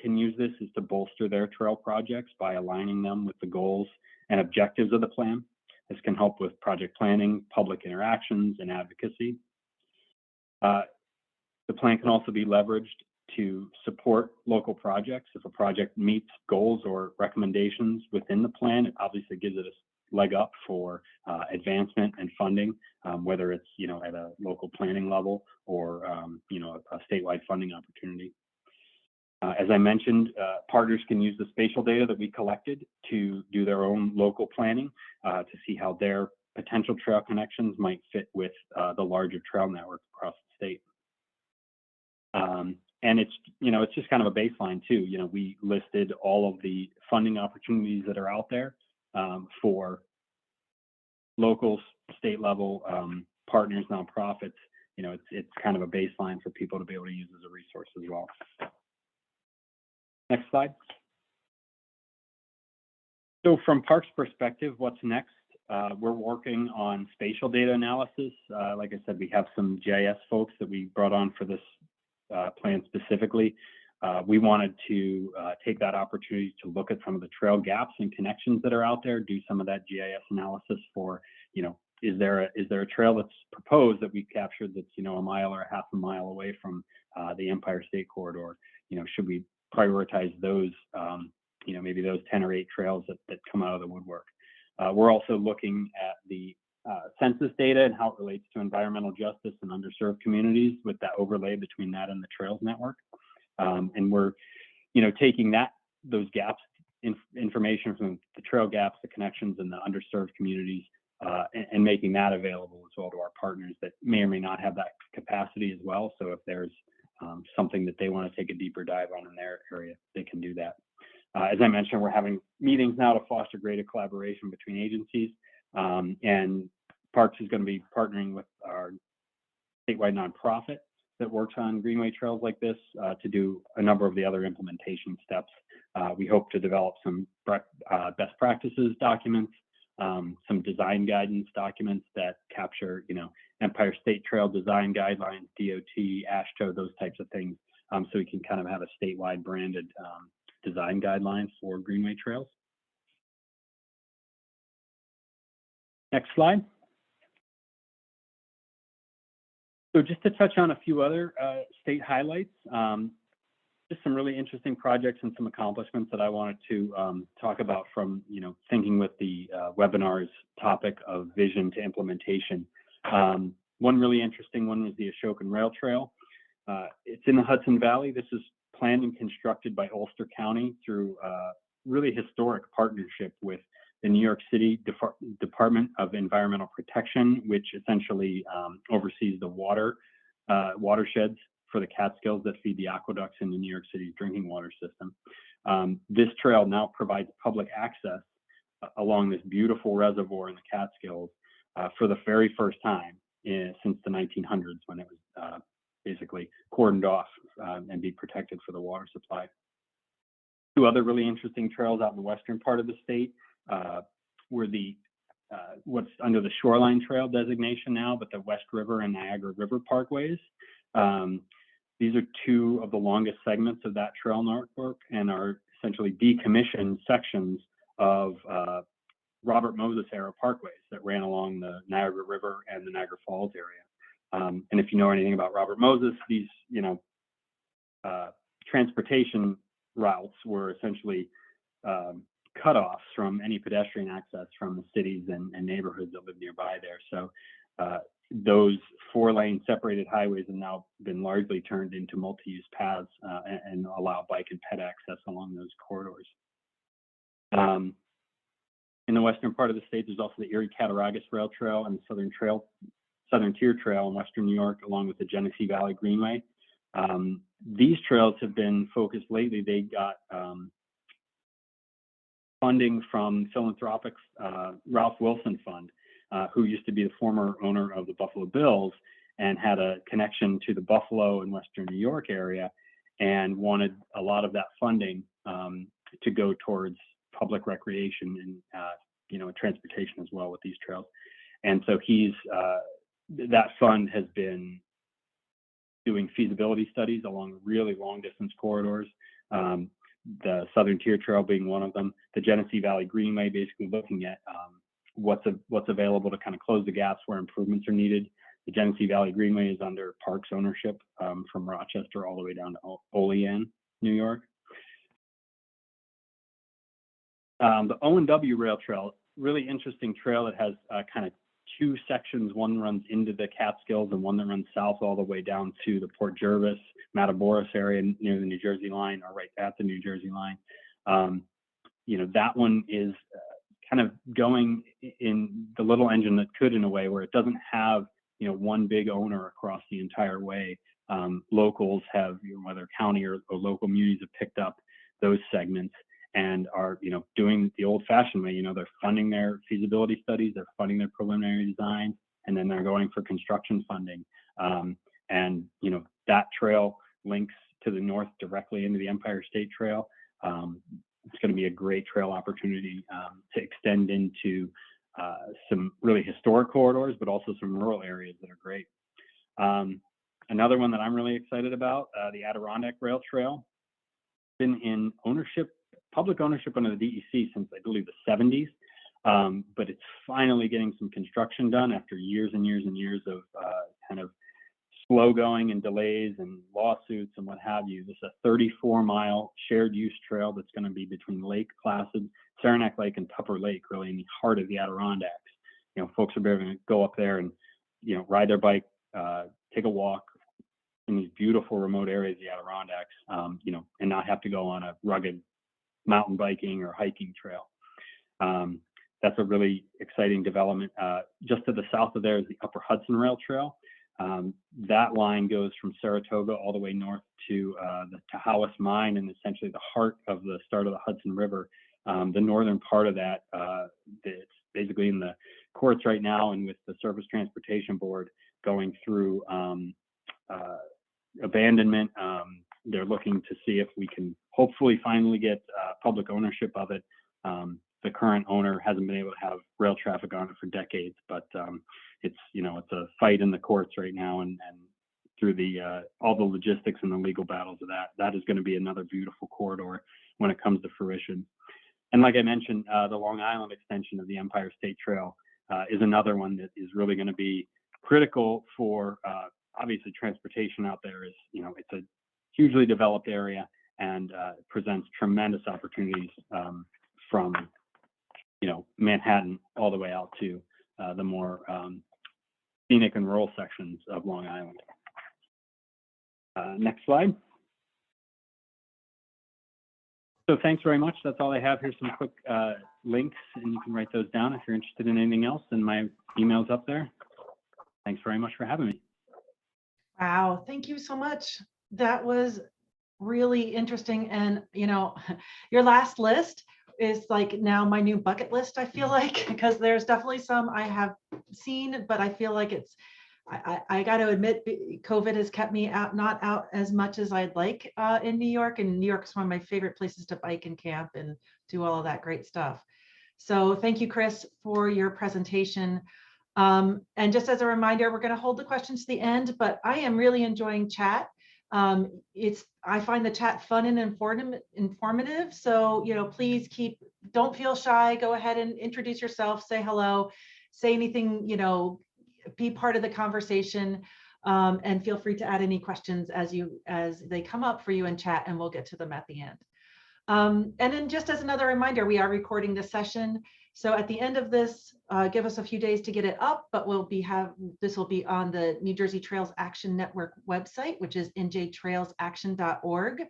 can use this is to bolster their trail projects by aligning them with the goals and objectives of the plan. This can help with project planning, public interactions, and advocacy. The plan can also be leveraged to support local projects. If a project meets goals or recommendations within the plan, it obviously gives it a leg up for advancement and funding, whether it's at a local planning level or a statewide funding opportunity. As I mentioned, partners can use the spatial data that we collected to do their own local planning to see how their potential trail connections might fit with the larger trail network across the state. And it's just kind of a baseline too. We listed all of the funding opportunities that are out there for local, state level partners, nonprofits. It's kind of a baseline for people to be able to use as a resource as well. Next slide. So from Parks' perspective, what's next? We're working on spatial data analysis. Like I said, we have some GIS folks that we brought on for this plan specifically. We wanted to take that opportunity to look at some of the trail gaps and connections that are out there, do some of that GIS analysis for, is there a trail that's proposed that we captured that's, a mile or a half a mile away from the Empire State Corridor? Should we prioritize those, maybe those 10 or 8 trails that come out of the woodwork? We're also looking at the census data and how it relates to environmental justice and underserved communities, with that overlay between that and the trails network. And we're, taking those gaps, information from the trail gaps, the connections, and the underserved communities, and making that available as well to our partners that may or may not have that capacity as well. So if there's something that they want to take a deeper dive on in their area, they can do that. As I mentioned, we're having meetings now to foster greater collaboration between agencies, and Parks is going to be partnering with our statewide nonprofit that works on Greenway trails like this to do a number of the other implementation steps. We hope to develop some best practices documents, some design guidance documents that capture, Empire State Trail design guidelines, DOT, AASHTO, those types of things, so we can kind of have a statewide branded design guidelines for Greenway trails. Next slide. So just to touch on a few other state highlights, just some really interesting projects and some accomplishments that I wanted to talk about from, thinking with the webinar's topic of vision to implementation. One really interesting one was the Ashokan Rail Trail. It's in the Hudson Valley. This is planned and constructed by Ulster County through a really historic partnership with the New York City Department of Environmental Protection, which essentially oversees the watersheds for the Catskills that feed the aqueducts in the New York City's drinking water system. This trail now provides public access along this beautiful reservoir in the Catskills for the very first time since the 1900s, when it was basically cordoned off and be protected for the water supply. Two other really interesting trails out in the western part of the state were the what's under the Shoreline Trail designation now, but the West River and Niagara River Parkways. These are two of the longest segments of that trail network and are essentially decommissioned sections of Robert Moses era parkways that ran along the Niagara River and the Niagara Falls area. And if you know anything about Robert Moses, these transportation routes were essentially cutoffs from any pedestrian access from the cities and neighborhoods that live nearby there. So those 4-lane separated highways have now been largely turned into multi-use paths and allow bike and ped access along those corridors. In the western part of the state, there's also the Erie Cattaraugus Rail Trail and the Southern Tier Trail in western New York, along with the Genesee Valley Greenway. These trails have been focused lately. They got funding from philanthropic Ralph Wilson Fund, who used to be the former owner of the Buffalo Bills and had a connection to the Buffalo and western New York area, and wanted a lot of that funding to go towards public recreation and transportation as well with these trails. And so that fund has been doing feasibility studies along really long distance corridors, the Southern Tier Trail being one of them, the Genesee Valley Greenway basically looking at what's available to kind of close the gaps where improvements are needed. The Genesee Valley Greenway is under Parks ownership from Rochester all the way down to Olean, New York. The O&W Rail Trail, really interesting trail that has kind of two sections. One runs into the Catskills and one that runs south all the way down to the Port Jervis, Matamoros area near the New Jersey line, or right at the New Jersey line. That one is kind of going in the little engine that could, in a way, where it doesn't have one big owner across the entire way. Locals have, whether county or local communities, have picked up those segments and are doing the old-fashioned way. They're funding their feasibility studies, they're funding their preliminary designs, and then they're going for construction funding. And that trail links to the north directly into the Empire State Trail. It's going to be a great trail opportunity to extend into some really historic corridors, but also some rural areas that are great. Another one that I'm really excited about, the Adirondack Rail Trail, been in public ownership under the DEC since, I believe, the 70s, but it's finally getting some construction done after years and years and years of kind of slow going and delays and lawsuits and what have you. This is a 34-mile shared use trail that's going to be between Lake Placid, Saranac Lake, and Tupper Lake, really in the heart of the Adirondacks. Folks are able to go up there and ride their bike, take a walk in these beautiful remote areas of the Adirondacks, and not have to go on a rugged mountain biking or hiking trail. That's a really exciting development. Just to the south of there is the Upper Hudson Rail Trail. That line goes from Saratoga all the way north to the Tahowas Mine, and essentially the heart of the start of the Hudson River. The northern part of that, it's basically in the courts right now, and with the Surface Transportation Board going through abandonment. They're looking to see if we can hopefully finally get public ownership of it. The current owner hasn't been able to have rail traffic on it for decades, but it's a fight in the courts right now, and through all the logistics and the legal battles of that is going to be another beautiful corridor when it comes to fruition. And like I mentioned, the Long Island extension of the Empire State Trail is another one that is really going to be critical for obviously transportation out there. It's a hugely developed area and presents tremendous opportunities from Manhattan all the way out to the more scenic and rural sections of Long Island. Next slide. So thanks very much. That's all I have. Here's some quick links, and you can write those down if you're interested in anything else, and my email's up there. Thanks very much for having me. Wow, thank you so much. That was really interesting. And, you know, your last list is like now my new bucket list, I feel like, because there's definitely some I have seen, but I feel like it's, I got to admit, COVID has kept me out, not out as much as I'd like in New York. And New York is one of my favorite places to bike and camp and do all of that great stuff. So thank you, Chris, for your presentation. And just as a reminder, we're going to hold the questions to the end, but I am really enjoying chat. I find the chat fun and informative. So, you know, please don't feel shy. Go ahead and introduce yourself, say hello, say anything, you know, be part of the conversation, and feel free to add any questions as they come up for you in chat, and we'll get to them at the end. And then just as another reminder, we are recording this session. So at the end of this, give us a few days to get it up, but this will be on the New Jersey Trails Action Network website, which is njtrailsaction.org.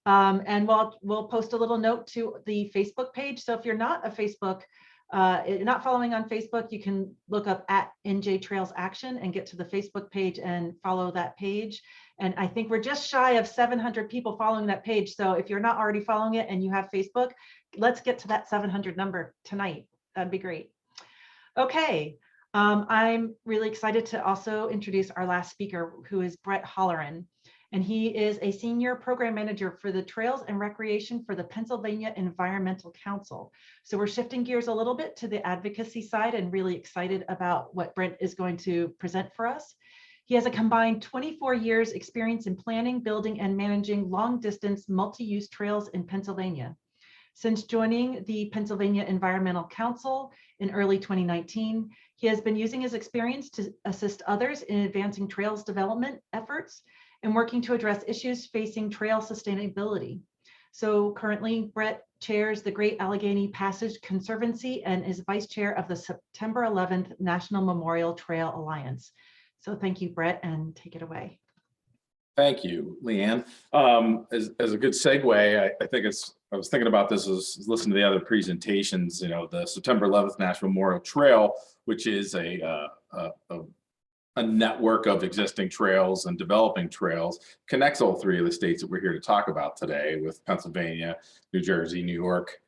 And we'll post a little note to the Facebook page. So if you're not not following on Facebook, you can look up at NJ Trails Action and get to the Facebook page and follow that page. And I think we're just shy of 700 people following that page. So if you're not already following it and you have Facebook, let's get to that 700 number tonight. That'd be great. Okay, I'm really excited to also introduce our last speaker, who is Brett Hollern. And he is a senior program manager for the Trails and Recreation for the Pennsylvania Environmental Council. So we're shifting gears a little bit to the advocacy side, and really excited about what Brett is going to present for us. He has a combined 24 years experience in planning, building, and managing long-distance multi-use trails in Pennsylvania. Since joining the Pennsylvania Environmental Council in early 2019, he has been using his experience to assist others in advancing trails development efforts and working to address issues facing trail sustainability. So currently, Brett chairs the Great Allegheny Passage Conservancy and is vice chair of the September 11th National Memorial Trail Alliance. So thank you, Brett, and take it away. Thank you, Leigh Ann. As a good segue, I think I was thinking about this as listening to the other presentations. You know, the September 11th National Memorial Trail, which is a network of existing trails and developing trails, connects all three of the states that we're here to talk about today, with Pennsylvania, New Jersey, New York,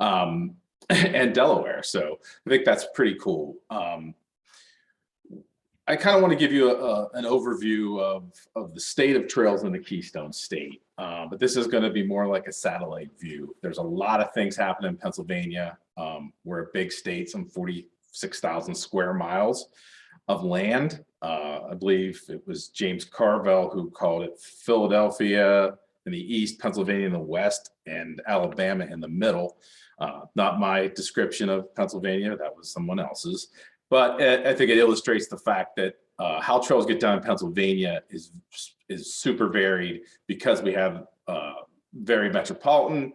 and Delaware. So I think that's pretty cool. I kind of want to give you an overview of the state of trails in the Keystone State, but this is going to be more like a satellite view. There's a lot of things happening in Pennsylvania. We're a big state, some 46,000 square miles of land. I believe it was James Carville who called it Philadelphia in the east, Pennsylvania in the west, and Alabama in the middle. Not my description of Pennsylvania, that was someone else's. But I think it illustrates the fact that how trails get done in Pennsylvania is super varied, because we have very metropolitan,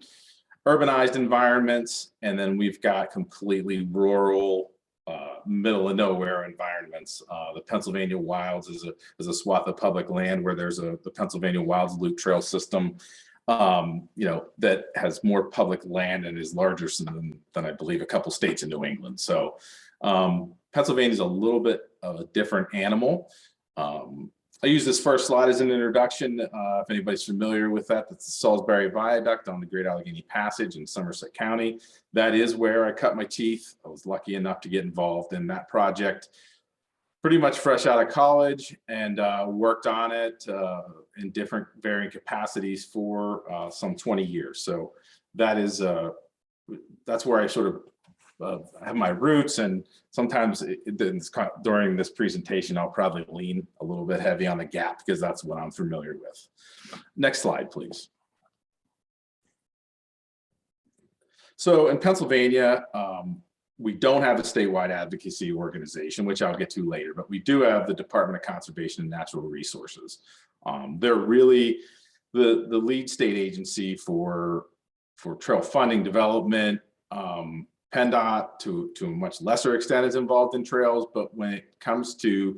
urbanized environments, and then we've got completely rural, middle of nowhere environments. The Pennsylvania Wilds is a swath of public land where there's the Pennsylvania Wilds Loop Trail system, you know, that has more public land and is larger than I believe a couple states in New England. So Pennsylvania is a little bit of a different animal. I use this first slide as an introduction. If anybody's familiar with that, that's the Salisbury Viaduct on the Great Allegheny Passage in Somerset County. That is where I cut my teeth. I was lucky enough to get involved in that project pretty much fresh out of college, and worked on it in different varying capacities for some 20 years. So that's where I sort of have my roots, and sometimes during this presentation, I'll probably lean a little bit heavy on the gap because that's what I'm familiar with. Next slide, please. So in Pennsylvania, we don't have a statewide advocacy organization, which I'll get to later, but we do have the Department of Conservation and Natural Resources. They're really the lead state agency for trail funding development. PennDOT, to a much lesser extent, is involved in trails, but when it comes to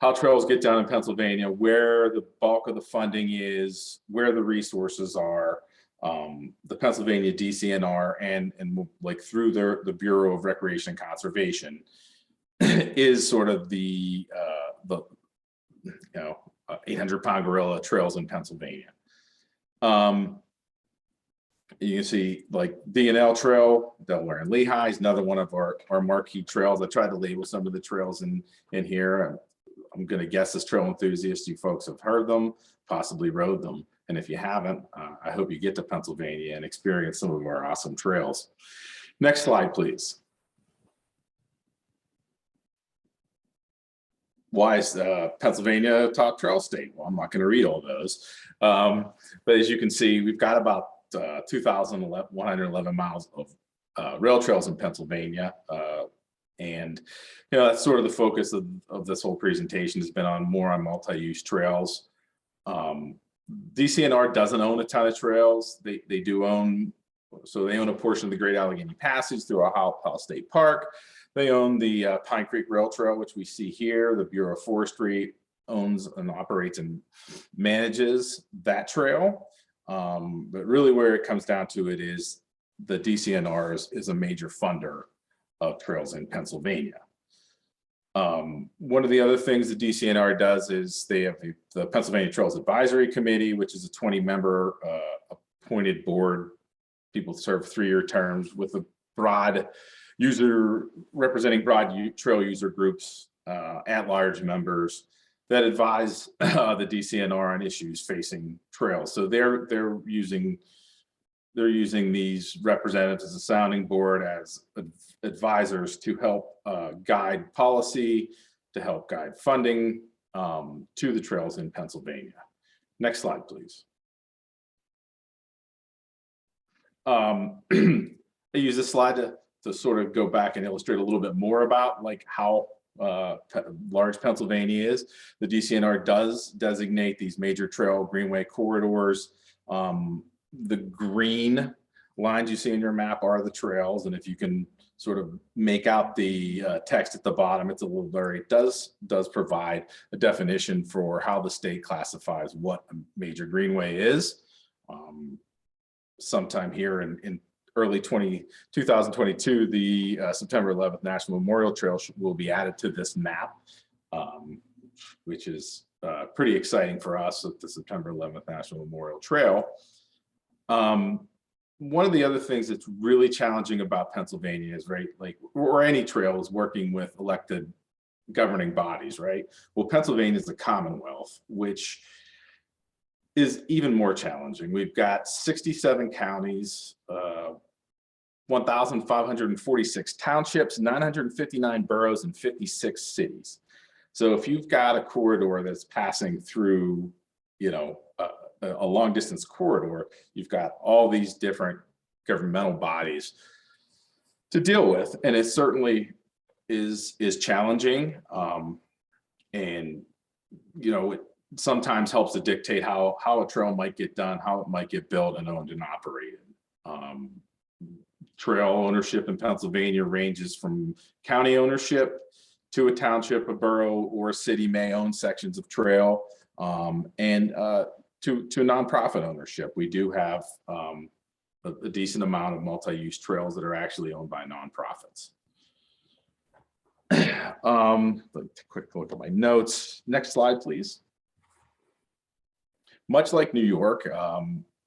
how trails get done in Pennsylvania, where the bulk of the funding is, where the resources are, The Pennsylvania DCNR and like through the Bureau of Recreation and Conservation is sort of the 800-pound gorilla trails in Pennsylvania. You can see like D&L Trail, Delaware and Lehigh is another one of our marquee trails. I tried to label some of the trails in here. I'm going to guess as trail enthusiasts, you folks have heard them, possibly rode them. And if you haven't, I hope you get to Pennsylvania and experience some of our awesome trails. Next slide, please. Why is Pennsylvania a top trail state? Well, I'm not going to read all those. But as you can see, we've got about 2,111 miles of rail trails in Pennsylvania. And that's sort of the focus of this whole presentation has been more on multi-use trails. DCNR doesn't own a ton of trails. They do own, so they own a portion of the Great Allegheny Passage through Ohio State Park. They own the Pine Creek Rail Trail, which we see here. The Bureau of Forestry owns and operates and manages that trail. But really where it comes down to it is the DCNR is a major funder of trails in Pennsylvania. One of the other things the DCNR does is they have the Pennsylvania Trails Advisory Committee, which is a 20-member appointed board. People serve 3-year terms with a broad representing broad trail user groups, at-large members that advise the DCNR on issues facing trails. So they're using these representatives as a sounding board, as advisors to help guide policy, to help guide funding to the trails in Pennsylvania. Next slide, please. I use this slide to sort of go back and illustrate a little bit more about like how large Pennsylvania is. The DCNR does designate these major trail greenway corridors. The green lines you see in your map are the trails, and if you can sort of make out the text at the bottom, it's a little blurry. It does provide a definition for how the state classifies what a major greenway is. Sometime here in early 2022, the September 11th National Memorial Trail will be added to this map, which is pretty exciting for us at the September 11th National Memorial Trail. One of the other things that's really challenging about Pennsylvania is, right, like, or any trail, is working with elected governing bodies, right? Well, Pennsylvania is a Commonwealth, which is even more challenging. We've got 67 counties, 1,546 townships, 959 boroughs, and 56 cities. So if you've got a corridor that's passing through, a long distance corridor, you've got all these different governmental bodies to deal with, and it certainly is challenging, and it sometimes helps to dictate how a trail might get done, how it might get built and owned and operated. Trail ownership in Pennsylvania ranges from county ownership to a township, a borough, or a city may own sections of trail, and to nonprofit ownership. We do have a decent amount of multi-use trails that are actually owned by nonprofits. Quick look at my notes. Next slide, please. Much like New York,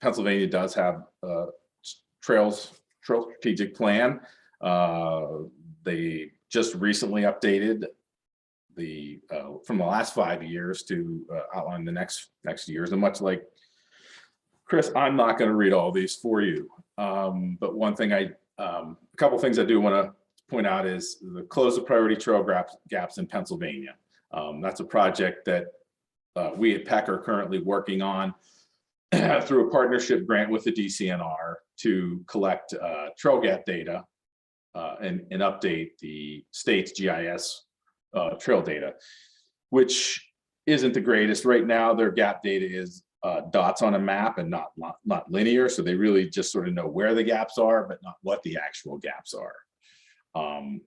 Pennsylvania does have a trail strategic plan. They just recently updated from the last 5 years to outline the next years. And much like Chris, I'm not going to read all these for you. But one thing a couple things I do want to point out is the close of priority trail gaps in Pennsylvania. That's a project that we at PEC are currently working on through a partnership grant with the DCNR to collect trail gap data and update the state's GIS trail data, which isn't the greatest. Right now, their gap data is dots on a map and not linear. So they really just sort of know where the gaps are, but not what the actual gaps are. And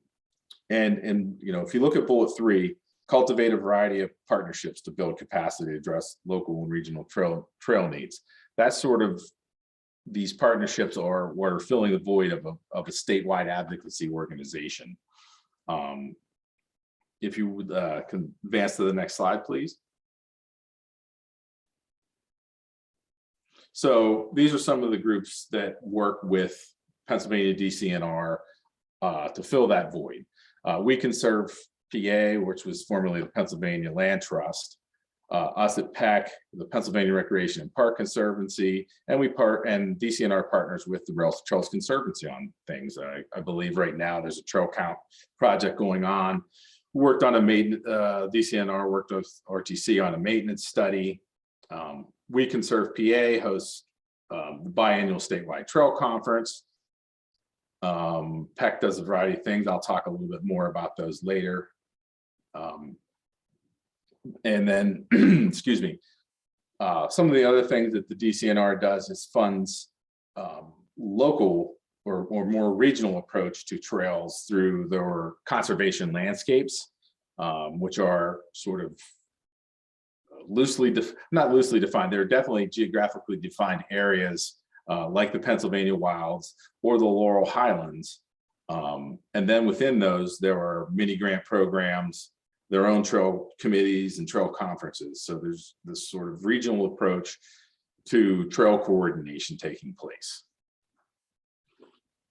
if you look at bullet 3, cultivate a variety of partnerships to build capacity to address local and regional trail needs. That's sort of these partnerships were filling the void of a statewide advocacy organization. If you would can advance to the next slide, please. So these are some of the groups that work with Pennsylvania DCNR to fill that void. We Can Serve PA, which was formerly the Pennsylvania Land Trust, us at PEC, the Pennsylvania Recreation and Park Conservancy, and DCNR partners with the Trails Conservancy on things. I believe right now there's a trail count project going on. Worked on a DCNR worked with RTC on a maintenance study. We Can Serve PA hosts the biannual statewide trail conference. PEC does a variety of things. I'll talk a little bit more about those later. And then, excuse me, some of the other things that the DCNR does is funds local or more regional approach to trails through their conservation landscapes, which are sort of not loosely defined. They're definitely geographically defined areas like the Pennsylvania Wilds or the Laurel Highlands. And then within those, there are mini grant programs, their own trail committees and trail conferences. So there's this sort of regional approach to trail coordination taking place.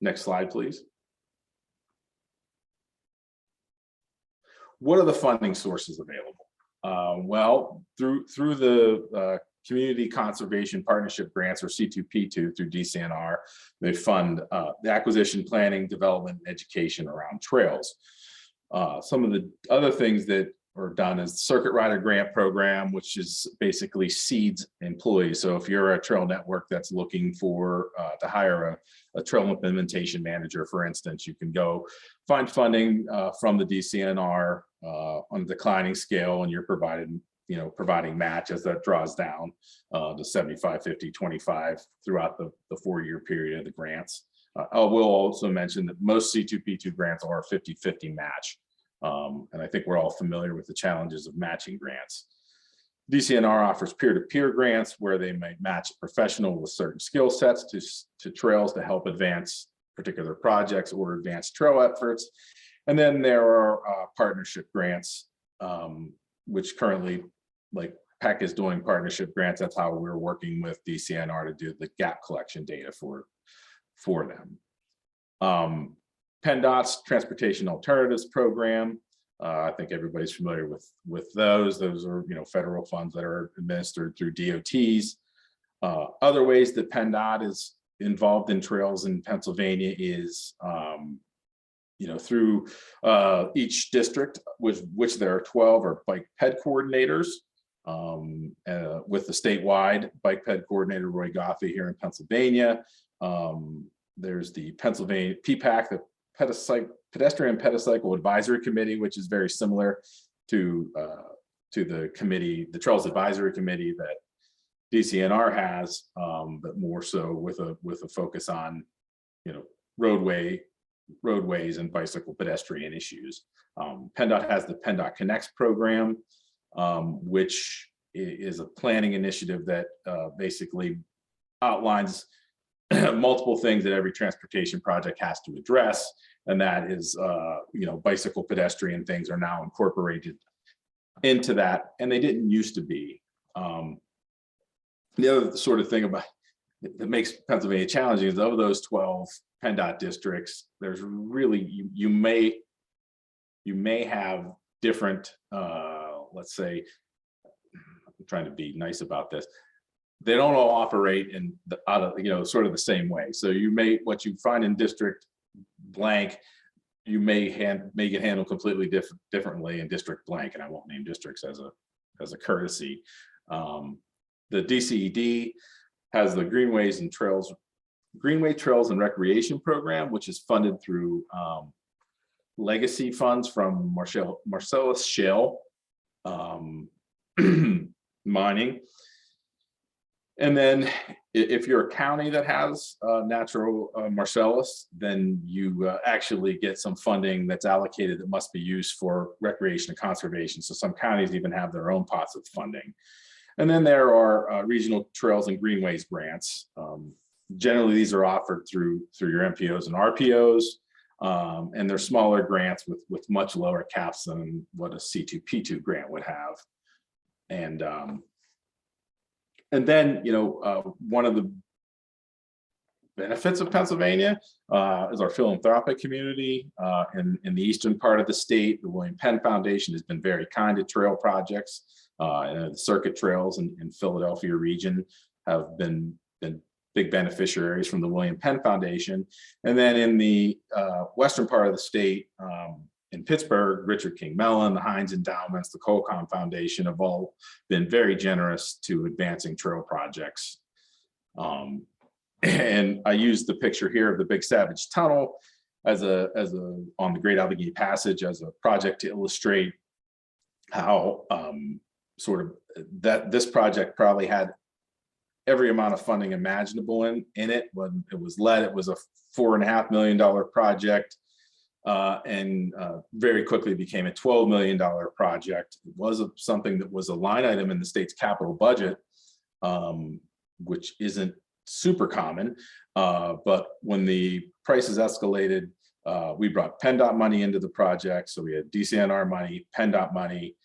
Next slide, please. What are the funding sources available? Well, through the Community Conservation Partnership Grants, or C2P2, through DCNR, they fund the acquisition, planning, development, and education around trails. Some of the other things that are done is the Circuit Rider Grant Program, which is basically seeds employees. So if you're a trail network that's looking for to hire a trail implementation manager, for instance, you can go find funding from the DCNR on a declining scale, and you're providing match as that draws down to 75, 50, 25 throughout the 4-year period of the grants. I will also mention that most C2P2 grants are 50-50 match. And I think we're all familiar with the challenges of matching grants. DCNR offers peer-to-peer grants where they might match a professional with certain skill sets to trails to help advance particular projects or advance trail efforts. And then there are partnership grants, which currently, like PEC is doing partnership grants. That's how we're working with DCNR to do the gap collection data for them. PennDOT's Transportation Alternatives Program. I think everybody's familiar with those. Those are federal funds that are administered through DOTs. Other ways that PennDOT is involved in trails in Pennsylvania is through each district, which there are 12, are bike ped coordinators. With the statewide bike ped coordinator Roy Goffey here in Pennsylvania. There's the Pennsylvania PPAC, the Pedestrian Pedicycle Advisory Committee, which is very similar to the committee, the Trails Advisory Committee that DCNR has, but more so with a focus on roadways and bicycle pedestrian issues. PennDOT has the PennDOT Connects program, which is a planning initiative that basically outlines multiple things that every transportation project has to address, and that is bicycle pedestrian things are now incorporated into that, and they didn't used to be. The other sort of thing about that makes Pennsylvania challenging is of those 12 PennDOT districts, there's really you may have different let's say, I'm trying to be nice about this, they don't all operate in sort of the same way. So what you find in district blank, you may get handled completely differently in district blank, and I won't name districts as a courtesy. The DCED has the Greenway Trails and Recreation Program, which is funded through legacy funds from Marcellus Shale mining. And then if you're a county that has natural Marcellus, then you actually get some funding that's allocated that must be used for recreation and conservation. So some counties even have their own pots of funding. And then there are regional trails and greenways grants. Generally, these are offered through your MPOs and RPOs, and they're smaller grants with much lower caps than what a C2P2 grant would have. And then, one of the benefits of Pennsylvania is our philanthropic community in the eastern part of the state. The William Penn Foundation has been very kind to trail projects. The circuit trails in Philadelphia region have been big beneficiaries from the William Penn Foundation. And then in the western part of the state, in Pittsburgh, Richard King Mellon, the Heinz Endowments, the Colcom Foundation have all been very generous to advancing trail projects. And I used the picture here of the Big Savage Tunnel as on the Great Allegheny Passage as a project to illustrate how this project probably had every amount of funding imaginable in it. When it was led, it was a $4.5 million project, and very quickly became a $12 million project. It was something that was a line item in the state's capital budget, which isn't super common, but when the prices escalated, we brought PennDOT money into the project. So we had DCNR money, PennDOT money,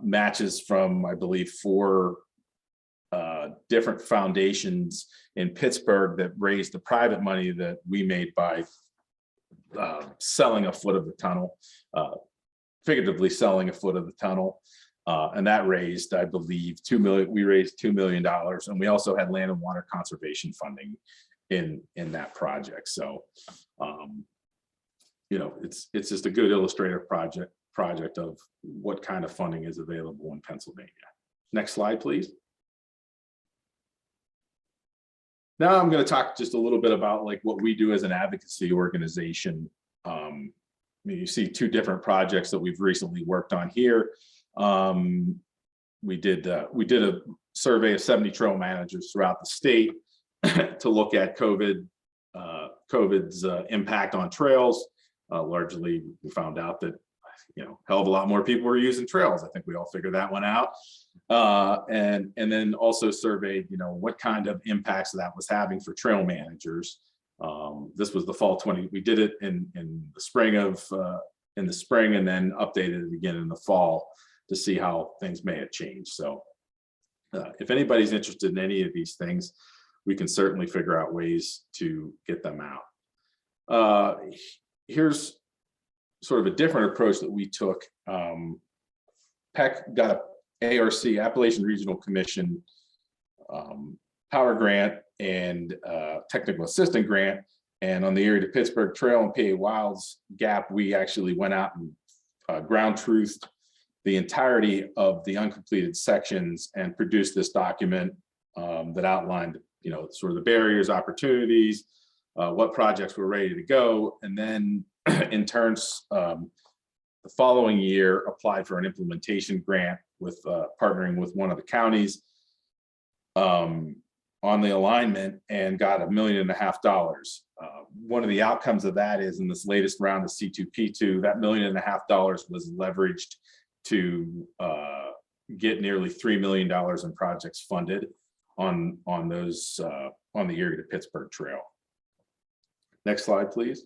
matches from, I believe, 4 different foundations in Pittsburgh that raised the private money that we made by selling a foot of the tunnel, figuratively selling a foot of the tunnel. And that raised, I believe, $2 million. We raised $2 million, and we also had land and water conservation funding in that project. So, it's just a good illustrative project of what kind of funding is available in Pennsylvania. Next slide, please. Now I'm going to talk just a little bit about what we do as an advocacy organization. You see 2 different projects that we've recently worked on here. We did a survey of 70 trail managers throughout the state to look at COVID's impact on trails. Largely, we found out that hell of a lot more people were using trails. I think we all figured that one out. And then also surveyed what kind of impacts that was having for trail managers. This was the fall 20. We did it in the spring and then updated it again in the fall to see how things may have changed. So if anybody's interested in any of these things, we can certainly figure out ways to get them out. Here's sort of a different approach that we took. PEC got a ARC, Appalachian Regional Commission, power grant and technical assistant grant. And on the Erie to Pittsburgh Trail and PA Wilds gap, we actually went out and ground truthed the entirety of the uncompleted sections and produced this document that outlined, sort of the barriers, opportunities, what projects were ready to go. And then in turns, the following year applied for an implementation grant with partnering with one of the counties on the alignment and got $1.5 million. One of the outcomes of that is in this latest round of C2P2, that $1.5 million was leveraged to get nearly $3 million in projects funded on those on the Erie to Pittsburgh Trail. Next slide, please.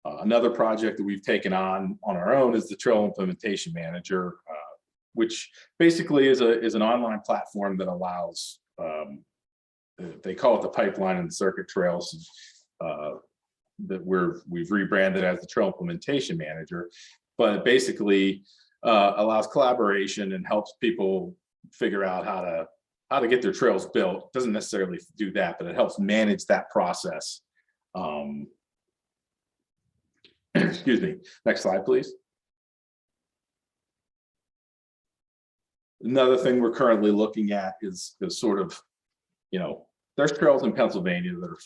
Another project that we've taken on our own is the Trail Implementation Manager, which basically is an online platform that allows, they call it the pipeline and the circuit trails, that we've rebranded as the Trail Implementation Manager, but it basically allows collaboration and helps people figure out how to get their trails built. It doesn't necessarily do that, but it helps manage that process. Excuse me. Next slide, please. Another thing we're currently looking at is sort of, there's trails in Pennsylvania that are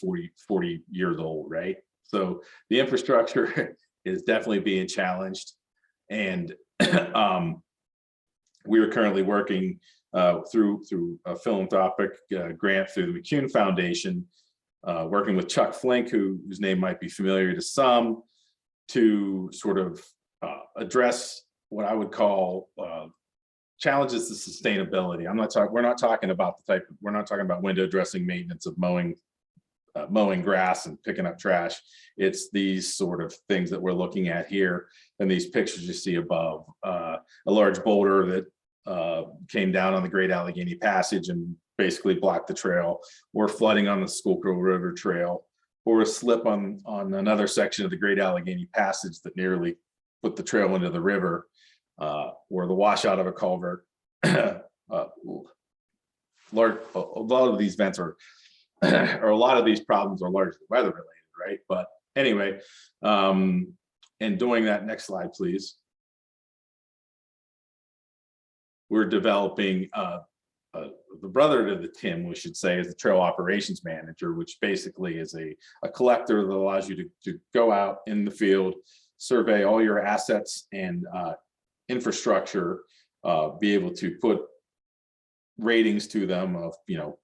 40 years old, right? So the infrastructure is definitely being challenged. And we are currently working through a philanthropic grant through the McCune Foundation, working with Chuck Flink, whose name might be familiar to some, to sort of address what I would call challenges the sustainability. We're not talking about we're not talking about window dressing maintenance of mowing grass and picking up trash. It's these sort of things that we're looking at here and these pictures you see above. A large boulder that came down on the Great Allegheny Passage and basically blocked the trail, or flooding on the Schuylkill River Trail, or a slip on another section of the Great Allegheny Passage that nearly put the trail into the river, or the washout of a culvert. A lot of these events are, or a lot of these problems are largely weather related, right? But anyway, and doing that, next slide, please. We're developing the brother to the Tim, we should say, is the trail operations manager, which basically is a collector that allows you to go out in the field, survey all your assets and infrastructure, be able to put ratings to them of,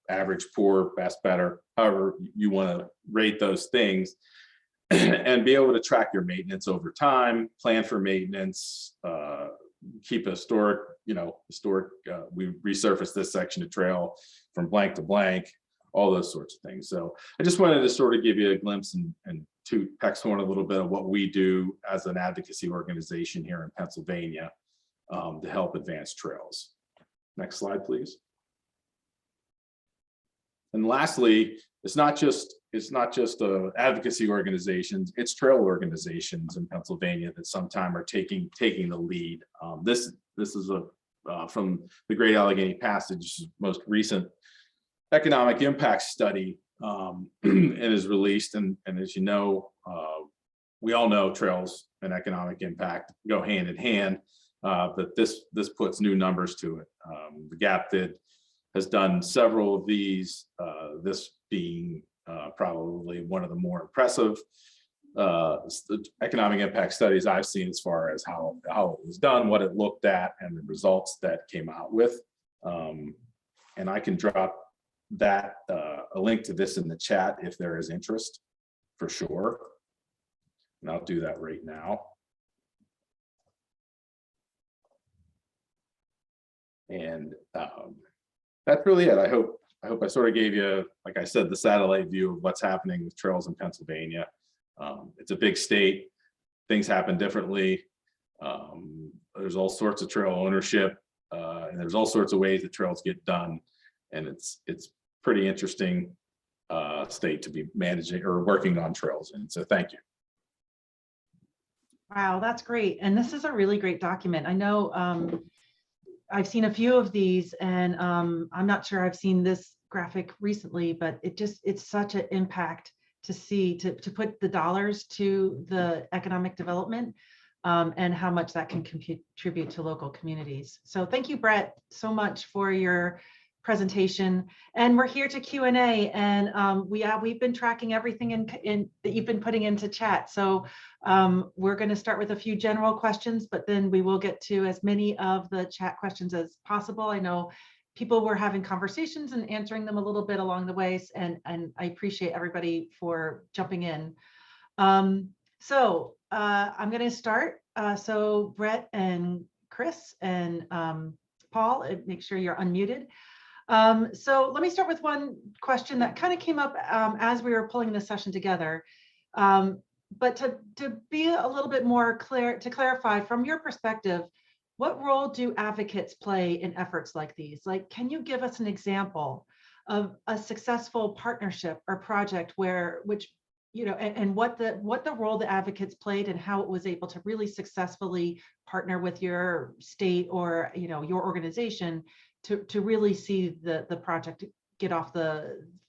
average, poor, best, better, however you want to rate those things, and be able to track your maintenance over time, plan for maintenance, keep a historic, we resurfaced this section of trail from blank to blank, all those sorts of things. So I just wanted to sort of give you a glimpse and to Pexhorn a little bit of what we do as an advocacy organization here in Pennsylvania to help advance trails. Next slide, please. And lastly, it's not just advocacy organizations, it's trail organizations in Pennsylvania that sometimes are taking the lead. This is from the Great Allegheny Passage, most recent economic impact study, and is released. And as you know, we all know trails and economic impact go hand in hand, but this puts new numbers to it. The GAP has done several of these, this being probably one of the more impressive economic impact studies I've seen as far as how it was done, what it looked at, and the results that came out with. And I can drop that a link to this in the chat if there is interest, for sure. And I'll do that right now. And that's really it. I hope I sort of gave you, like I said, the satellite view of what's happening with trails in Pennsylvania. It's a big state. Things happen differently. There's all sorts of trail ownership, and there's all sorts of ways that trails get done. And it's pretty interesting state to be managing or working on trails. And so thank you. Wow, that's great. And this is a really great document. I know I've seen a few of these, and I'm not sure I've seen this graphic recently, but it's such an impact to see, to put the dollars to the economic development, and how much that can contribute to local communities. So thank you, Brett, so much for your presentation. And we're here to Q&A, and we've been tracking everything in that you've been putting into chat. So we're going to start with a few general questions, but then we will get to as many of the chat questions as possible. I know people were having conversations and answering them a little bit along the way, and I appreciate everybody for jumping in. So I'm going to start. So Brett and Chris and Paul, make sure you're unmuted. So let me start with one question that kind of came up as we were pulling this session together. But to be a little bit more clear, to clarify from your perspective, what role do advocates play in efforts like these? Like, can you give us an example of a successful partnership or project which and what the role the advocates played and how it was able to really successfully partner with your state or your organization to really see the project get off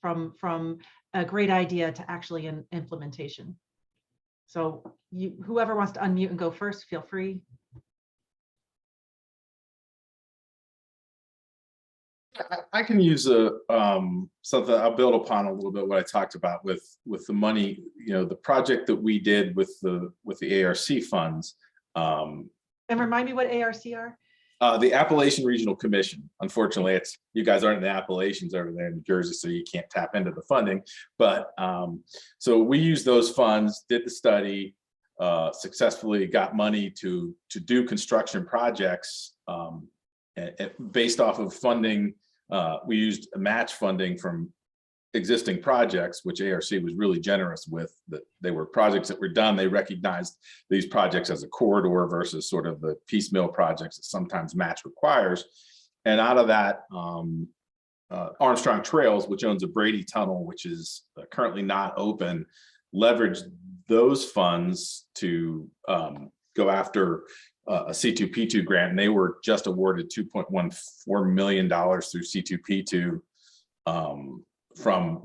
from a great idea to actually an implementation? So whoever wants to unmute and go first, feel free. I can use something. I'll build upon a little bit what I talked about with the money. The project that we did with the ARC funds. And remind me what ARC are. The Appalachian Regional Commission. Unfortunately, you guys aren't in the Appalachians over there in New Jersey, so you can't tap into the funding. But so we used those funds, did the study, successfully got money to do construction projects based off of funding. We used match funding from existing projects, which ARC was really generous with. That they were projects that were done. They recognized these projects as a corridor versus sort of the piecemeal projects that sometimes match requires. And out of that, Armstrong Trails, which owns a Brady Tunnel, which is currently not open, leveraged those funds to go after a C2P2 grant, and they were just awarded $2.14 million through C2P2 from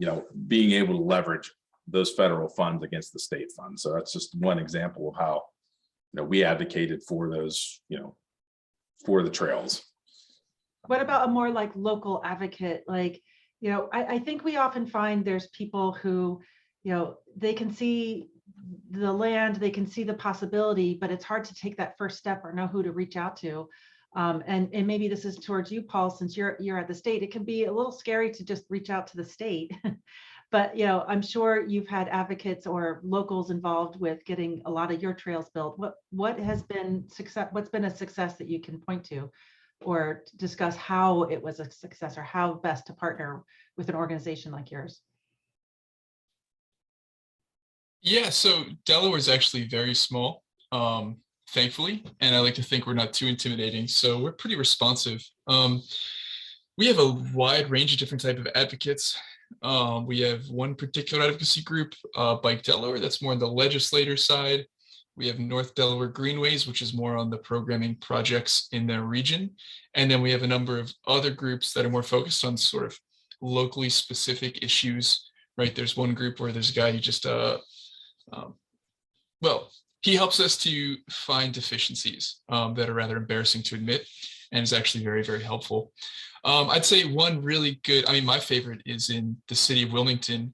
being able to leverage those federal funds against the state funds. So that's just one example of how we advocated for those, for the trails. What about a more like local advocate? Like, I think we often find there's people who, they can see the land, they can see the possibility, but it's hard to take that first step or know who to reach out to. And maybe this is towards you, Paul, since you're at the state. It can be a little scary to just reach out to the state. But I'm sure you've had advocates or locals involved with getting a lot of your trails built. What has been success? What's been a success that you can point to, or discuss how it was a success, or how best to partner with an organization like yours? Yeah, so Delaware is actually very small, thankfully, and I like to think we're not too intimidating, so we're pretty responsive. We have a wide range of different type of advocates. We have one particular advocacy group, Bike Delaware, that's more on the legislator side. We have North Delaware Greenways, which is more on the programming projects in their region. And then we have a number of other groups that are more focused on sort of locally specific issues, right? There's one group where there's a guy who just, he helps us to find deficiencies that are rather embarrassing to admit, and is actually very, very helpful. I'd say one really good, my favorite is in the city of Wilmington.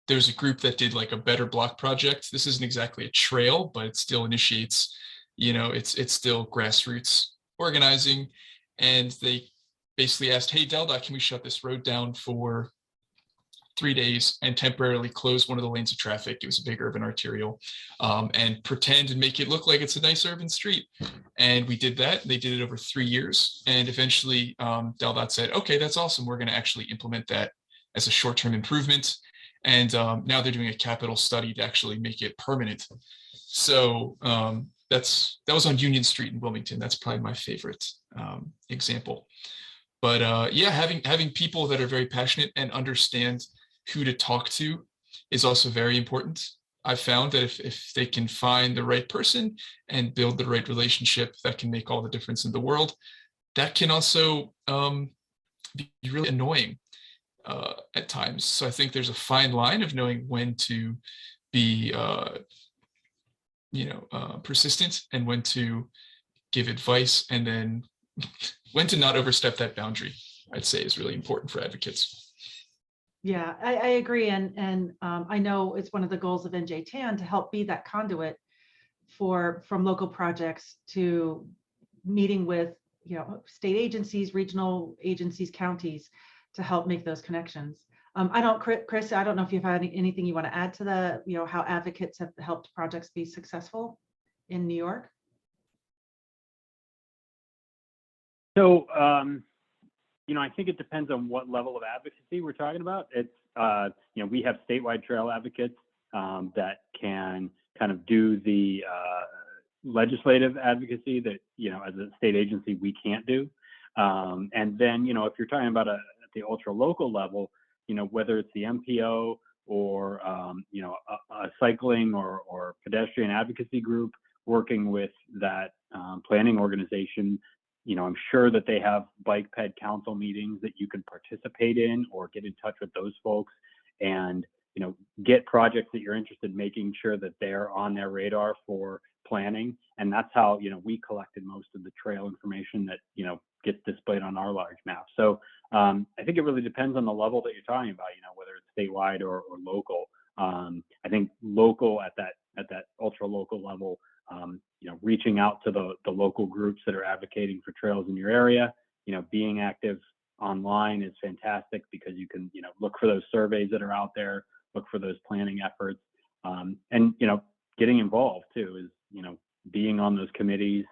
There's a group that did like a better block project. This isn't exactly a trail, but it still initiates, it's still grassroots organizing. And they basically asked, hey, DelDOT, can we shut this road down for 3 days and temporarily close one of the lanes of traffic? It was a big urban arterial, and pretend and make it look like it's a nice urban street. And we did that. They did it over 3 years. And eventually DelDOT said, okay, that's awesome. We're going to actually implement that as a short-term improvement. And now they're doing a capital study to actually make it permanent. So that was on Union Street in Wilmington. That's probably my favorite example. But yeah, having people that are very passionate and understand who to talk to is also very important. I've found that if they can find the right person and build the right relationship, that can make all the difference in the world. That can also be really annoying at times. So I think there's a fine line of knowing when to be persistent and when to give advice, and then when to not overstep that boundary, I'd say, is really important for advocates. Yeah, I agree. And I know it's one of the goals of NJTAN to help be that conduit from local projects to meeting with, state agencies, regional agencies, counties, to help make those connections. Chris, I don't know if you've had anything you want to add to the, how advocates have helped projects be successful in New York. So, I think it depends on what level of advocacy we're talking about. It's, we have statewide trail advocates that can kind of do the legislative advocacy that, as a state agency, we can't do. And then, if you're talking about at the ultra local level, whether it's the MPO or, a cycling or pedestrian advocacy group working with that planning organization, I'm sure that they have bike ped council meetings that you can participate in, or get in touch with those folks and, get projects that you're interested in, making sure that they're on their radar for planning. And that's how, we collected most of the trail information that, gets displayed on our large map. So I think it really depends on the level that you're talking about, whether it's statewide or local. I think local at that ultra local level, reaching out to the local groups that are advocating for trails in your area, being active online is fantastic, because you can, look for those surveys that are out there, look for those planning efforts, and, getting involved too is, being on those committees,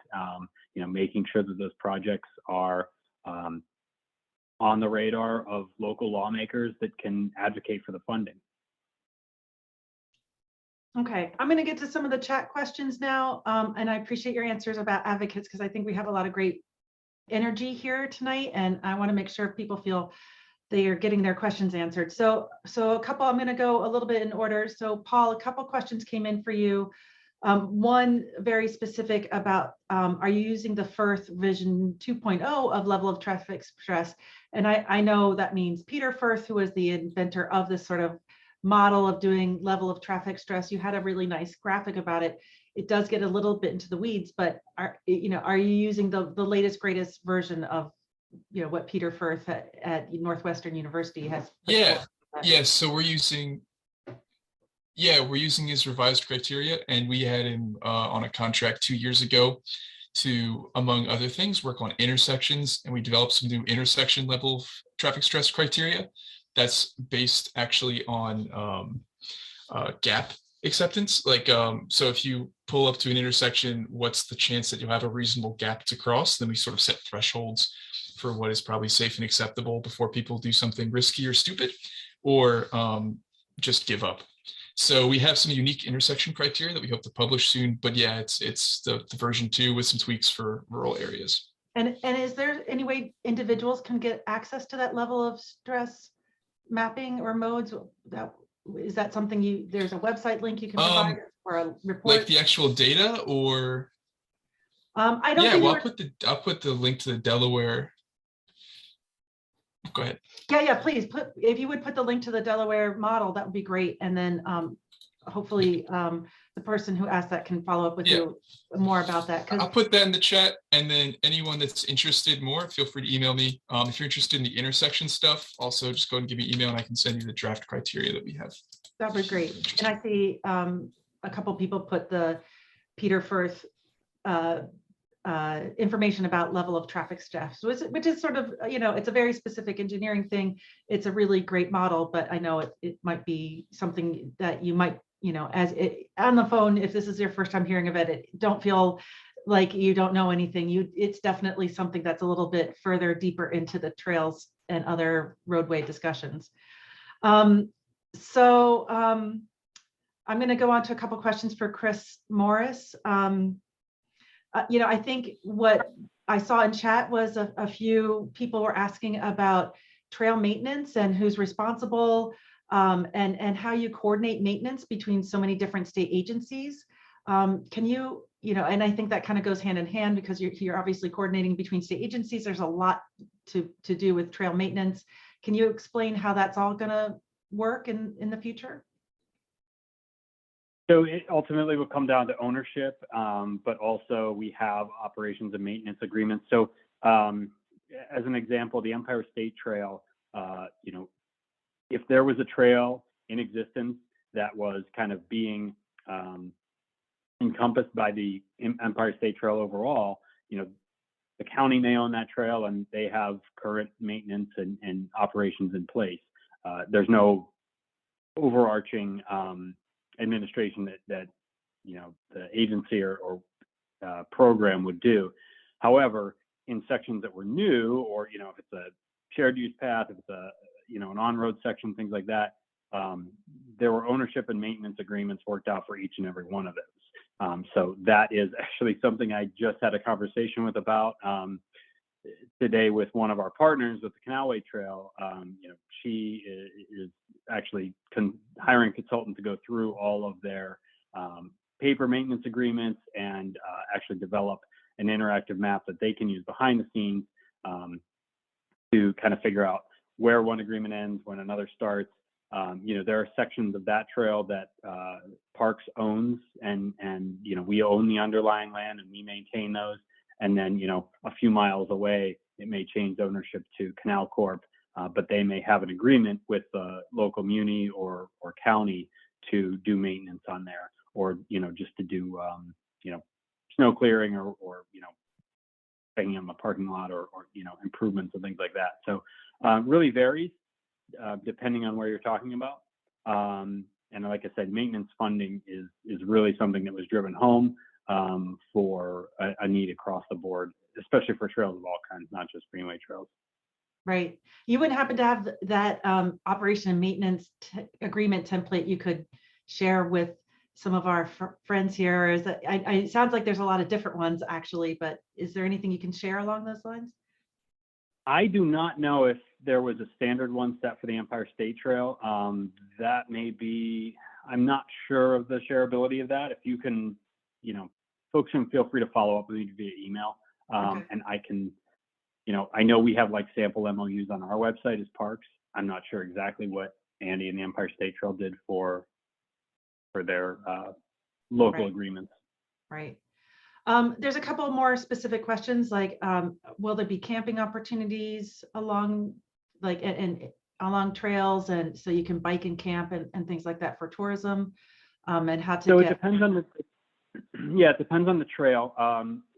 making sure that those projects are on the radar of local lawmakers that can advocate for the funding. Okay, I'm going to get to some of the chat questions now, and I appreciate your answers about advocates because I think we have a lot of great energy here tonight, and I want to make sure people feel they are getting their questions answered. So a couple, I'm going to go a little bit in order. So Paul, a couple questions came in for you. One very specific about, are you using the first version 2.0 of level of traffic stress? And I know that means Peter Firth, who was the inventor of this sort of model of doing level of traffic stress. You had a really nice graphic about it. It does get a little bit into the weeds, but are you using the latest, greatest version of what Peter Firth at Northwestern University has? Yeah. So we're using his revised criteria, and we had him on a contract 2 years ago to, among other things, work on intersections, and we developed some new intersection level of traffic stress criteria that's based actually on gap acceptance. Like, so if you pull up to an intersection, what's the chance that you'll have a reasonable gap to cross? Then we sort of set thresholds for what is probably safe and acceptable before people do something risky or stupid, or just give up. So we have some unique intersection criteria that we hope to publish soon. But yeah, it's the version 2 with some tweaks for rural areas. And is there any way individuals can get access to that level of stress mapping or modes? Is that something there's a website link you can provide or a report? Like the actual data, or I don't. Yeah, well, I'll put the link to the Delaware. Go ahead. Yeah, please if you would put the link to the Delaware model, that would be great. And then hopefully the person who asked that can follow up with you more about that. I'll put that in the chat, and then anyone that's interested more, feel free to email me. If you're interested in the intersection stuff, also just go ahead and give me an email, and I can send you the draft criteria that we have. That'd be great. And I see a couple people put the Peter Firth information about level of traffic stress, which is sort of, it's a very specific engineering thing. It's a really great model, but I know it might be something that you might, on the phone, if this is your first time hearing of it, don't feel like you don't know anything. It's definitely something that's a little bit further deeper into the trails and other roadway discussions. So I'm going to go on to a couple questions for Chris Morris. I think what I saw in chat was a few people were asking about trail maintenance and who's responsible, and how you coordinate maintenance between so many different state agencies. Can you, and I think that kind of goes hand in hand because you're obviously coordinating between state agencies. There's a lot to do with trail maintenance. Can you explain how that's all going to work in the future? So it ultimately will come down to ownership, but also we have operations and maintenance agreements. So as an example, the Empire State Trail, if there was a trail in existence that was kind of being encompassed by the Empire State Trail overall, the county may own that trail and they have current maintenance and operations in place. There's no overarching administration that the agency or program would do. However, in sections that were new, or if it's a shared use path, if it's a an on-road section, things like that, there were ownership and maintenance agreements worked out for each and every one of those. So that is actually something I just had a conversation with about today with one of our partners with the Canalway Trail. She is actually hiring a consultant to go through all of their paper maintenance agreements and actually develop an interactive map that they can use behind the scenes to kind of figure out where one agreement ends, when another starts. There are sections of that trail that Parks owns, and we own the underlying land and we maintain those. And then, a few miles away, it may change ownership to Canal Corp, but they may have an agreement with the local muni or county to do maintenance on there, or, just to do, snow clearing or banging on the parking lot or improvements and things like that. So really varies depending on where you're talking about. And like I said, maintenance funding is really something that was driven home for a need across the board, especially for trails of all kinds, not just Greenway trails. Right. You wouldn't happen to have that operation and maintenance agreement template you could share with some of our friends here? Or is that, it sounds like there's a lot of different ones actually, but is there anything you can share along those lines? I do not know if there was a standard one set for the Empire State Trail. That may be, I'm not sure of the shareability of that. If you can, you know, folks can feel free to follow up with me via email. Okay. And I can, you know, I know we have like sample MOUs on our website as parks. I'm not sure exactly what Andy and the Empire State Trail did for their local Right. agreements. Right. There's a couple more specific questions like, will there be camping opportunities along like and along trails, and so you can bike and camp and things like that for tourism, and how to So get. it depends on the, yeah, it depends on the trail.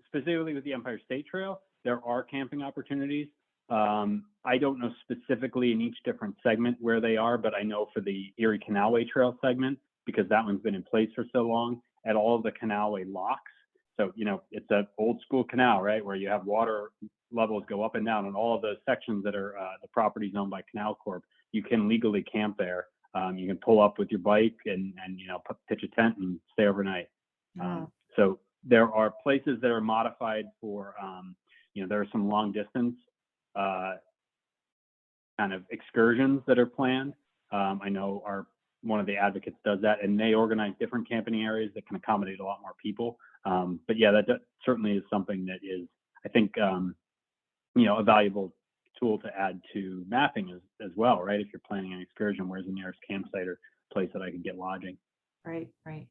Specifically with the Empire State Trail, there are camping opportunities. I don't know specifically in each different segment where they are, but I know for the Erie Canalway Trail segment, because that one's been in place for so long, at all of the Canalway locks. So, you know, it's an old school canal, right, where you have water levels go up and down, and all of those sections that are the properties owned by Canal Corp, you can legally camp there. You can pull up with your bike and you know, pitch a tent and stay overnight. So there are places that are modified for, you know, there are some long distance kind of excursions that are planned. I know one of the advocates does that, and they organize different camping areas that can accommodate a lot more people. But yeah, that certainly is something that is, I think, you know, a valuable tool to add to mapping as well, right? If you're planning an excursion, where's the nearest campsite or place that I could get lodging? Right. All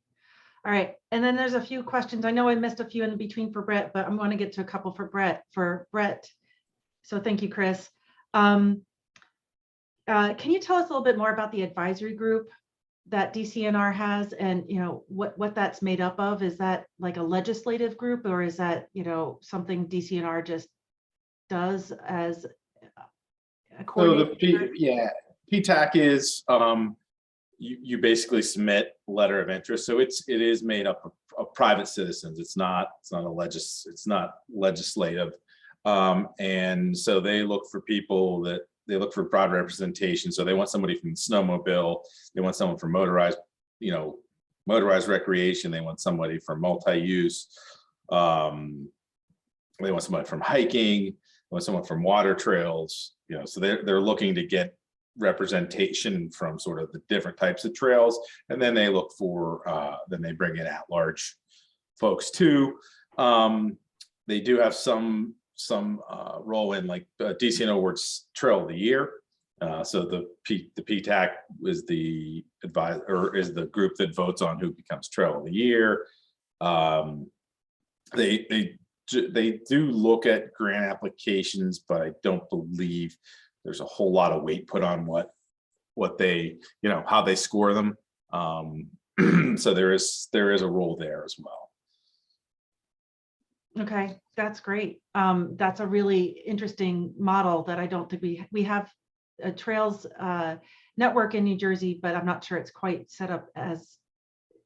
right. And then there's a few questions. I know I missed a few in between for Brett, but I'm going to get to a couple for Brett. So thank you, Chris. Can you tell us a little bit more about the advisory group that DCNR has, and you know what that's made up of? Is that like a legislative group, or is that, you know, something DCNR just does as a coordinator? PTAC is you basically submit a letter of interest, so it is made up of private citizens. It's not legislative, and so they look for people that. They look for broad representation. So they want somebody from snowmobile, they want someone from motorized recreation, they want somebody from multi-use, they want somebody from hiking, they want someone from water trails, you know, so they're looking to get representation from sort of the different types of trails. And then they look for, then they bring in at-large folks too. They do have some role in like DCNR awards Trail of the Year. So the PTAC is the advisor, or is the group that votes on who becomes Trail of the Year. They do look at grant applications, but I don't believe there's a whole lot of weight put on what they, you know, how they score them. So there is a role there as well. Okay, that's great. That's a really interesting model that I don't think we have a trails network in New Jersey, but I'm not sure it's quite set up as,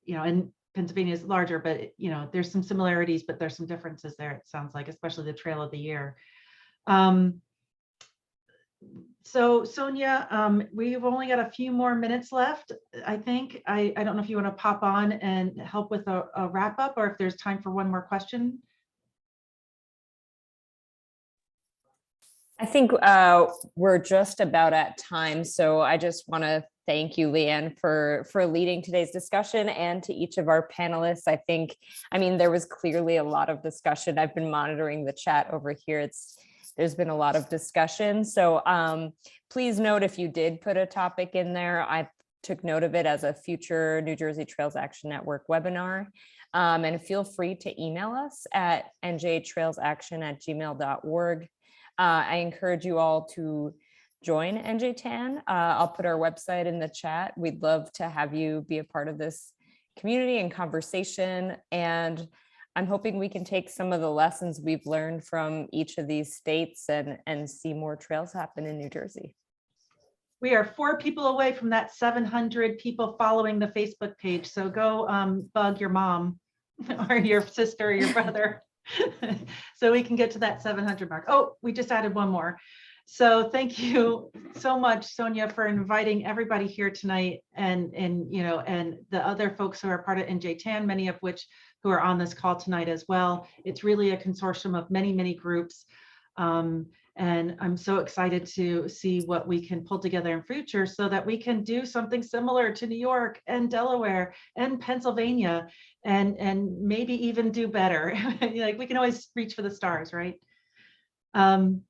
you know, and Pennsylvania is larger, but you know, there's some similarities, but there's some differences there, it sounds like, especially the Trail of the Year. So Sonia, we've only got a few more minutes left, I think. I don't know if you want to pop on and help with a wrap up, or if there's time for one more question. I think we're just about at time. So I just want to thank you, Leigh Ann, for leading today's discussion, and to each of our panelists. I mean, there was clearly a lot of discussion. I've been monitoring the chat over here. There's been a lot of discussion. So please note, if you did put a topic in there, I took note of it as a future New Jersey Trails Action Network webinar. And feel free to email us at njtrailsaction@gmail.org. I encourage you all to join NJTAN. I'll put our website in the chat. We'd love to have you be a part of this community and conversation. And I'm hoping we can take some of the lessons we've learned from each of these states and see more trails happen in New Jersey. We are 4 people away from that 700 people following the Facebook page. So go bug your mom or your sister or your brother. So we can get to that 700 mark. Oh, we just added one more. So thank you so much, Sonia, for inviting everybody here tonight, and the other folks who are part of NJTAN, many of which who are on this call tonight as well. It's really a consortium of many, many groups. And I'm so excited to see what we can pull together in future so that we can do something similar to New York and Delaware and Pennsylvania, and maybe even do better. Like, we can always reach for the stars, right? And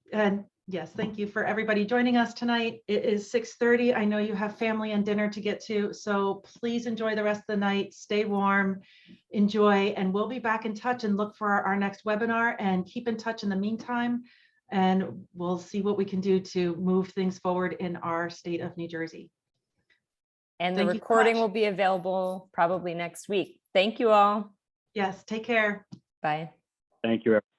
yes, thank you for everybody joining us tonight. It is 6:30. I know you have family and dinner to get to, so please enjoy the rest of the night. Stay warm, enjoy, and we'll be back in touch and look for our next webinar, and keep in touch in the meantime, and we'll see what we can do to move things forward in our state of New Jersey. And the Thank you so recording much. will be available probably next week. Thank you all. Yes, take care. Bye. Thank you, everyone.